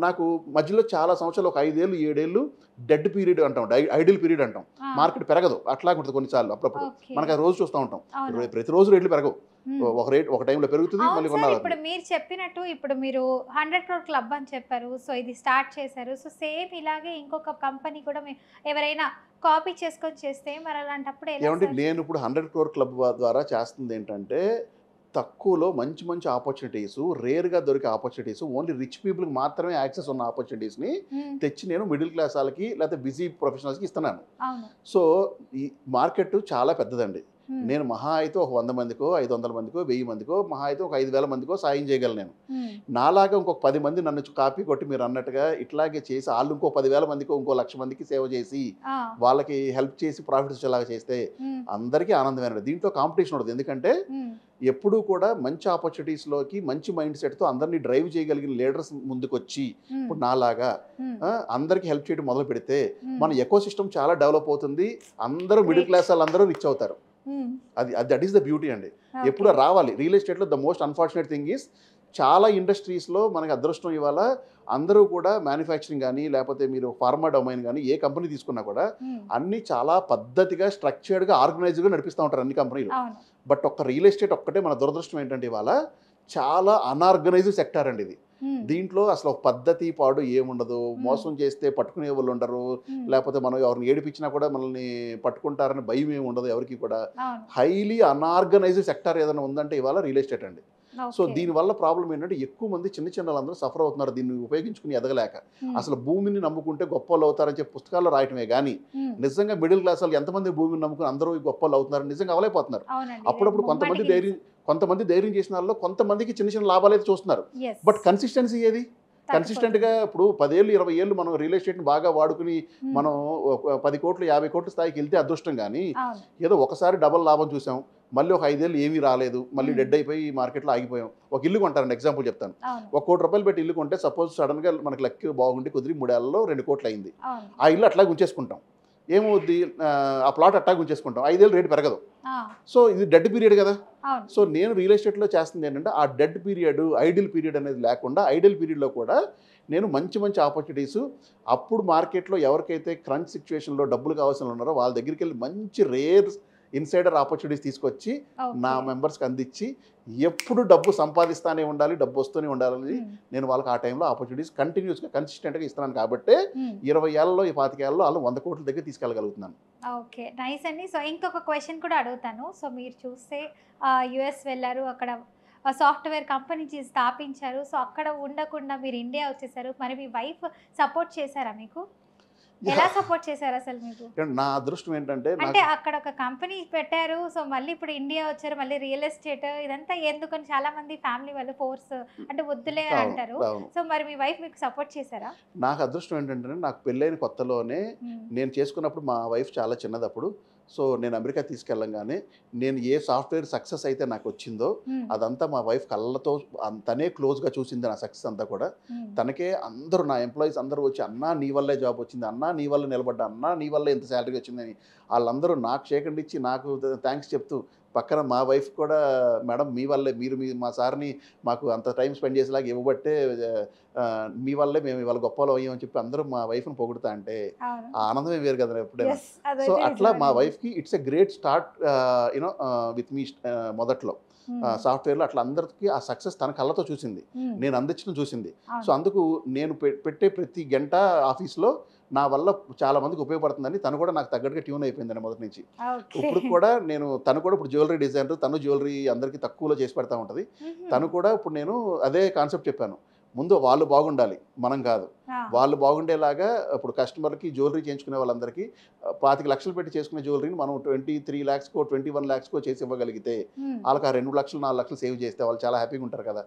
నాకు మధ్యలో చాలా సంవత్సరాలు ఒక 5 ఏళ్ళు, 7 ఏళ్ళు డెడ్ పీరియడ్ అంటాం. ఐడిల్ పీరియడ్ అంటాం. ఆ! మార్కెట్ పెరగదు. అట్లాగే ఉంటుంది కొన్నిసార్లు అప్పుడప్పుడు. ఓకే. మనకు ఆ రోజు చూస్తూ ఉంటాం. అవును. ప్రతిరోజు రేట్లు పెరగవు. హ్మ్. ఒక టైంలో పెరుగుతుంది. అవును మళ్ళీ సార్. కొన్నాళ్ళు ఇప్పుడు ఆగుతుంది. మీరు చెప్పినట్టు ఇప్పుడు మీరు 100 క్రోర్ క్లబ్ అని చెప్పారు. సో ఇది స్టార్ట్ చేశారు. సో సేమ్ ఇలాగే ఇంకొక కంపెనీ కూడా ఎవరైనా కాపీ చేసుకొని చేస్తే మరి అలాంటప్పుడు ఎలా ఏమంటే సార్? నేను ఇప్పుడు 100 క్రోర్ క్లబ్ ద్వారా చేస్తుంది ఏంటంటే తక్కువలో మంచి మంచి ఆపర్చునిటీస్, రేర్‌గా దొరికే ఆపర్చునిటీస్, ఓన్లీ రిచ్ పీపుల్‌కి మాత్రమే యాక్సెస్ ఉన్న ఆపర్చునిటీస్‌ని హ్మ్. తెచ్చి నేను మిడిల్ క్లాస్ ఆళ్ళకి లేకపోతే బిజీ ప్రొఫెషనల్స్‌కి ఇస్తున్నాను. అవును. సో, ఈ మార్కెట్ చాలా పెద్దదండి. హ్మ్. నేను మహా అయితే ఒక 100 మందికో, 500 మందికో, 1000 మందికో, మహా అయితే ఒక 5,000 మందికో సాయం చేయగలను నేను. హ్మ్. నాలాగా ఇంకొక 10 మంది నన్ను కాపీ కొట్టి మీరన్నట్టుగా ఇట్లాగే చేసి ఆళ్ళు ఇంకో 10,000 మందికో, ఇంకో 1,00,000 మందికి సేవ చేసి, ఆ! వాళ్ళకి హెల్ప్ చేసి ప్రాఫిట్స్ వచ్చేలాగా చేస్తే హ్మ్. అందరికీ ఆనందమేనండి. దీంట్లో కాంపిటీషన్ ఉండదు. ఎందుకంటే హ్మ్. ఎప్పుడూ కూడా మంచి ఆపర్చునిటీస్‌లోకి మంచి మైండ్ సెట్‌తో అందరిని డ్రైవ్ చేయగలిగిన లీడర్స్ ముందుకొచ్చి హ్మ్. ఇప్పుడు నాలాగా హ్మ్. అందరికి హెల్ప్ చేయడం మొదలుపెడితే హ్మ్. మన ఎకోసిస్టమ్ చాలా డెవలప్ అవుతుంది. అందరూ మిడిల్ గ్రేట్. క్లాస్ ఆళ్ళందరూ రిచ్ అవుతారు. హ్మ్. దట్ ఈస్ ద బ్యూటీ అండి. ఎప్పుడో ఓకే. రావాలి. రియల్ ఎస్టేట్‌లో the most unfortunate thing is చాలా ఇండస్ట్రీస్‌లో మనకి అదృష్టం ఇవాళ అందరూ కూడా మ్యానుఫ్యాక్చరింగ్ గాని, లేపోతే మీరు ఫార్మా డొమైన్ గాని, ఏ కంపెనీ తీసుకున్నా కూడా హ్మ్. అన్నీ చాలా పద్ధతిగా, స్ట్రక్చర్డ్‌గా, ఆర్గనైజ్డ్‌గా నడిపిస్తా ఉంటారు అన్ని కంపెనీలు. అవును. బట్ ఒక్క రియల్ ఎస్టేట్ ఒక్కటే మన దురదృష్టం ఏంటంటే ఇవాళ చాలా అనార్గనైజ్డ్ సెక్టార్ అండి ఇది. హ్మ్. దీంట్లో అసలు ఒక పద్ధతి, పాడు ఏముండదు. హ్మ్. మోసం చేస్తే పట్టుకునేవాళ్ళు ఉండరు. హ్మ్. లేపోతే మనం ఎవరిని ఏడిపించినా కూడా మనల్ని పట్టుకుంటారని భయం ఏమి ఉండదు ఎవరికీ కూడా. అవును. హైలీ అనార్గనైజ్డ్ సెక్టార్ ఏదైనా ఉందంటే ఇవాళ రియల్ ఎస్టేట్ అండి. So okay. దీనివల్ల ప్రాబ్లమ్ ఏంటంటే ఎక్కువ మంది చిన్న వాళ్ళందరూ సఫర్ అవుతున్నారు దీన్ని ఉపయోగించుకుని ఎదగలేక. హ్మ్. అసలు భూమిని నమ్ముకుంటే గొప్పోళ్ళు అవుతారని చెప్పి పుస్తకాల్లో రాయటమే గానీ, హ్మ్. నిజంగా మిడిల్ క్లాస్ వాళ్ళు ఎంతమంది భూమిని నమ్ముకుని అందరూ గొప్పోళ్ళు అవుతున్నారని నిజంగా అవ్వలేకపోతున్నారు. అవునండి. అప్పుడప్పుడు కొంతమంది ధైర్యం చేసిన వాళ్ళలో కొంతమందికి చిన్న లాభాలైతే చూస్తున్నారు. యెస్. బట్ కన్సిస్టెన్సీ ఏది? తగ్గిపోతుంది. కన్సిస్టెంట్‌గా ఇప్పుడు 10 ఏళ్ళు, 20 ఏళ్ళు మనం రియల్ ఎస్టేట్‌ని బాగా వాడుకుని హ్మ్. మనం ఒక 10,00,00,000, 50,00,00,000 స్థాయికి వెళ్తే అదృష్టం గానీ, అవును. ఏదో ఒకసారి డబుల్ లాభం చూసాం. మళ్ళీ ఒక 5 ఏళ్ళు ఏమీ రాలేదు. మళ్ళీ హ్మ్. డెడ్ అయిపోయి మార్కెట్‌లో ఆగిపోయాం. ఒక ఇల్లు కొంటారండి ఎగ్జాంపుల్ చెప్తాను. అవును. ఒక ₹1,00,00,000 పెట్టి ఇల్లు కొంటే సపోజ్ సడెన్‌గా మనకి లక్ బాగుండి కుదిరి 3 ఏళ్లలో 2,00,00,000 అయింది. అవును. ఆ ఇల్లు అట్లాగే ఉంచేసుకుంటాం. ఏమవుద్ది ఆ ప్లాట్ అట్టాగే ఉంచేసుకుంటాం. 5 ఏళ్ళు రేటు పెరగదు. ఆ! సో ఇది డెడ్ పీరియడ్ కదా! అవును. సో నేను రియల్ ఎస్టేట్‌లో చేస్తుంది ఏంటంటే ఆ డెడ్ పీరియడ్, ఐడిల్ పీరియడ్ అనేది లేకుండా ఐడిల్ పీరియడ్‌లో కూడా నేను మంచి ఆపర్చునిటీస్ అప్పుడు మార్కెట్‌లో ఎవరికైతే క్రంచ్ సిట్యుయేషన్‌లో డబ్బులు కావాల్సిన ఉన్నారో వాళ్ళ దగ్గరికెళ్ళి మంచి రేర్ ఇన్సైడర్ ఆపర్చునిటీస్ తీసుకొచ్చి నా ఓకే. మెంబర్స్కి అందించి ఎప్పుడు డబ్బు సంపాదిస్తానే ఉండాలి, డబ్బు వస్తూనే ఉండాలని నేను వాళ్ళకి ఆ టైంలో ఆపర్చునిటీస్ కంటిన్యూస్గా కన్సిస్టెంట్గా ఇస్తున్నాను కాబట్టి 20 ఏళ్ళలో 25 ఏళ్ళలో వాళ్ళు 100 కోట్ల దగ్గర తీసుకెళ్ళగలుగుతున్నాను. ఓకే, నైస్ అండి. సో ఇంకొక క్వశ్చన్ కూడా అడుగుతాను. సో మీరు చూస్తే యుఎస్ వెళ్ళారు, అక్కడ సాఫ్ట్వేర్ కంపెనీ స్థాపించారు. సో అక్కడ ఉండకుండా మీరు ఇండియా వచ్చేసారు. మరి మీ వైఫ్ సపోర్ట్ చేశారా మీకు? ఎలా సపోర్ట్ చేశారు అసలు మీకు? నా అదృష్టం ఏంటంటే అంటే అక్కడ ఒక కంపెనీ పెట్టారు, సో మళ్ళీ ఇప్పుడు ఇండియా వచ్చారు, మళ్ళీ రియల్ ఎస్టేట్ ఇదంతా ఎందుకని చాలా మంది ఫ్యామిలీ వాళ్ళు ఫోర్స్ అంటే వద్దులే అని అంటారు. సో మరి మీ వైఫ్ మీకు సపోర్ట్ చేశారా? నాకు అదృష్టం ఏంటంటే నాకు పెళ్ళైన కొత్తలోనే నేను చేసుకున్నప్పుడు మా వైఫ్ చాలా చిన్నదప్పుడు. సో నేను అమెరికా తీసుకెళ్ళంగానే నేను ఏ సాఫ్ట్వేర్ సక్సెస్ అయితే నాకు వచ్చిందో అదంతా మా వైఫ్ కళ్ళతో తనే క్లోజ్గా చూసింది. నా సక్సెస్ అంతా కూడా తనకే అందరూ నా ఎంప్లాయీస్ అందరూ వచ్చి అన్నా నీ వల్లే జాబ్ వచ్చింది, అన్నా నీ వల్ల నిలబడ్డా, అన్నా నీ వల్ల ఎంత శాలరీ వచ్చిందని వాళ్ళందరూ నాకు షేకండ్ ఇచ్చి నాకు థ్యాంక్స్ చెప్తూ, పక్కన మా వైఫ్ కూడా మేడం మీ వల్లే మీరు మా సార్ని మాకు అంత టైం స్పెండ్ చేసేలాగా ఇవ్వబట్టే మీ వల్లే మేము ఇవాళ గొప్పలో అయ్యామని చెప్పి అందరూ మా వైఫ్ని పొగుడుతా అంటే ఆ ఆనందమే వేరు కదా ఎప్పుడైనా. సో అట్లా మా వైఫ్కి it's a great start you know with me మొదట్లో సాఫ్ట్వేర్లో అట్లా అందరికీ ఆ సక్సెస్ తన కళ్ళతో చూసింది, నేను అందించడం చూసింది. సో అందుకు నేను పెట్టే ప్రతి గంట ఆఫీస్లో నా వల్ల చాలా మందికి ఉపయోగపడుతుందని తను కూడా నాకు తగ్గట్టుగా ట్యూన్ అయిపోయిందండి మొదటి నుంచి. ఇప్పుడు కూడా తను కూడా ఇప్పుడు జ్యువెలరీ డిజైనర్, తను జ్యువెలరీ అందరికీ తక్కువలో చేసి పెడతా ఉంటుంది. తను కూడా ఇప్పుడు నేను అదే కాన్సెప్ట్ చెప్పాను, ముందు వాళ్ళు బాగుండాలి మనం కాదు, వాళ్ళు బాగుండేలాగా ఇప్పుడు కస్టమర్కి జ్యువెలరీ చేయించుకునే వాళ్ళందరికీ 25 లక్షలు పెట్టి చేసుకునే జ్యువెలరీని మనం 23 lakhsకో 21 lakhsకో చేసి ఇవ్వగలిగితే వాళ్ళకి ఆ 2 లక్షలు 4 లక్షలు సేవ్ చేస్తే వాళ్ళు చాలా హ్యాపీగా ఉంటారు కదా.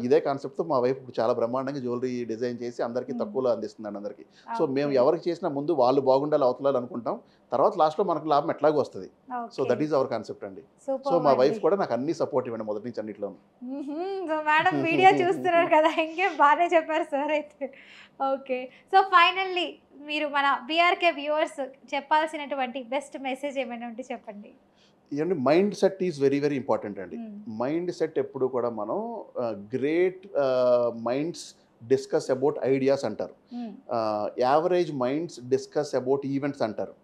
ఇదే కాన్సెప్ట్తో మా వైఫ్ ఇప్పుడు చాలా బ్రహ్మాండంగా జ్యువెలరీ డిజైన్ చేసి అందరికీ తక్కువలో అందిస్తున్నాడు అందరికీ. సో మేము ఎవరికి చేసినా ముందు వాళ్ళు బాగుండాలి అవతలాలి అనుకుంటాం, తర్వాత లాస్ట్లో మనకు లాభం ఎట్లాగో వస్తుంది. So that is our concept అండి. సో మా వైఫ్ కూడా నాకు అన్ని సపోర్ట్ ఇవ్వండి మొదటి నుంచి అన్నిట్లో. సో మేడం వీడియో చూస్తున్నారు కదా, ఇంకేం బాగానే చెప్పారు సార్ అయితే. ఓకే, సో ఫైనల్లీ మీరు మన బీఆర్కే వ్యూవర్స్ చెప్పాల్సినటువంటి బెస్ట్ మెసేజ్ ఏమైనా ఉంటే చెప్పండి. ఇవన్నీ mind set is very very important అండి. మైండ్ సెట్ ఎప్పుడు కూడా మనం great minds discuss about ideas అంటారు, average minds discuss about events అంటారు,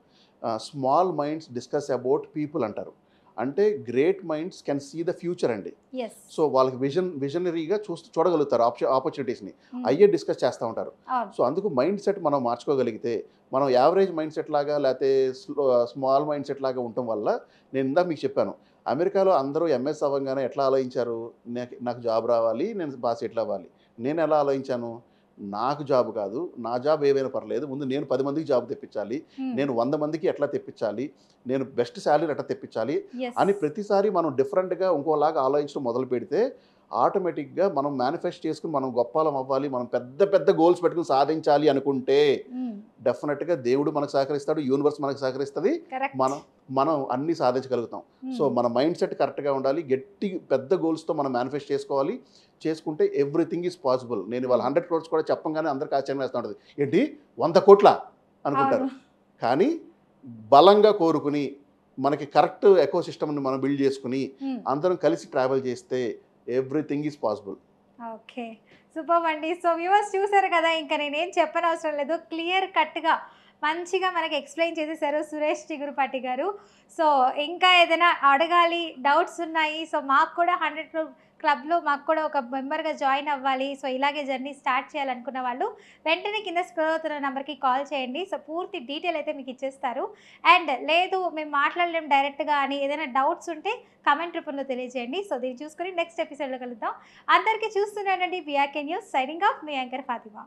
small minds discuss about people అంటారు. అంటే great minds can see the future అండి. సో వాళ్ళకి విజనరీగా చూడగలుగుతారు ఆపర్చునిటీస్ని, అయ్యే డిస్కస్ చేస్తూ ఉంటారు. సో అందుకు మైండ్ సెట్ మనం మార్చుకోగలిగితే, మనం యావరేజ్ మైండ్ సెట్ లాగా లేకపోతే స్మాల్ మైండ్ సెట్ లాగా ఉండటం వల్ల, నేను ఇందాక మీకు చెప్పాను, అమెరికాలో అందరూ ఎంఎస్ అవ్వగానే ఎట్లా ఆలోచించారు, నాకు జాబ్ రావాలి, నేను బాగా సెటిల్ అవ్వాలి. నేను ఎలా ఆలోచించాను, నాకు జాబ్ కాదు, నా జాబ్ ఏవైనా పర్లేదు, ముందు నేను 10 మందికి జాబ్ తెప్పించాలి, నేను 100 మందికి ఎట్లా తెప్పించాలి, నేను బెస్ట్ శాలరీ ఎట్లా తెప్పించాలి అని ప్రతిసారి మనం డిఫరెంట్గా ఇంకోలాగా ఆలోచించడం మొదలు పెడితే ఆటోమేటిక్గా మనం మేనిఫెస్ట్ చేసుకుని మనం గొప్పలం అవ్వాలి, మనం పెద్ద పెద్ద గోల్స్ పెట్టుకుని సాధించాలి అనుకుంటే డెఫినెట్గా దేవుడు మనకు సహకరిస్తాడు, యూనివర్స్ మనకు సహకరిస్తుంది, మనం అన్నీ సాధించగలుగుతాం. సో మన మైండ్ సెట్ కరెక్ట్గా ఉండాలి, గట్టి పెద్ద గోల్స్తో మనం మేనిఫెస్ట్ చేసుకోవాలి, చేసుకుంటే ఎవ్రీథింగ్ ఈజ్ పాసిబుల్. నేను ఇవాళ 100 crores కూడా చెప్పంగానే అందరికి ఆశ్చర్యం వేస్తూ ఉంటుంది, ఏంటి 100 కోట్ల అనుకుంటారు. కానీ బలంగా కోరుకుని మనకి కరెక్ట్ ఎకో సిస్టమ్ని మనం బిల్డ్ చేసుకుని అందరం కలిసి ట్రావెల్ చేస్తే everything is possible. Okay, super అండి. సో వ్యూవర్స్ చూసారు కదా, ఇంకా నేనేం చెప్పనవసరం లేదు, క్లియర్ కట్గా మంచిగా మనకి ఎక్స్ప్లెయిన్ చేసేసారు సురేష్ చిగురుపాటి గారు. సో ఇంకా ఏదైనా అడగాలి, డౌట్స్ ఉన్నాయి, సో మాకు కూడా 100 క్లబ్లో మాకు కూడా ఒక మెంబర్గా జాయిన్ అవ్వాలి, సో ఇలాగే జర్నీ స్టార్ట్ చేయాలనుకున్న వాళ్ళు వెంటనే కింద స్క్రోల్ అవుతున్న నెంబర్కి కాల్ చేయండి. సో పూర్తి డీటెయిల్ అయితే మీకు ఇచ్చేస్తారు. అండ్ లేదు మేము మాట్లాడలేం డైరెక్ట్గా అని ఏదైనా డౌట్స్ ఉంటే కమెంట్ రూపంలో తెలియజేయండి. సో దీన్ని చూసుకొని నెక్స్ట్ ఎపిసోడ్లో కలుద్దాం. అందరికీ చూస్తున్నానండి బీఆర్కే న్యూస్, సైనింగ్ ఆఫ్ మీ యాంకర్ ఫాతిమా.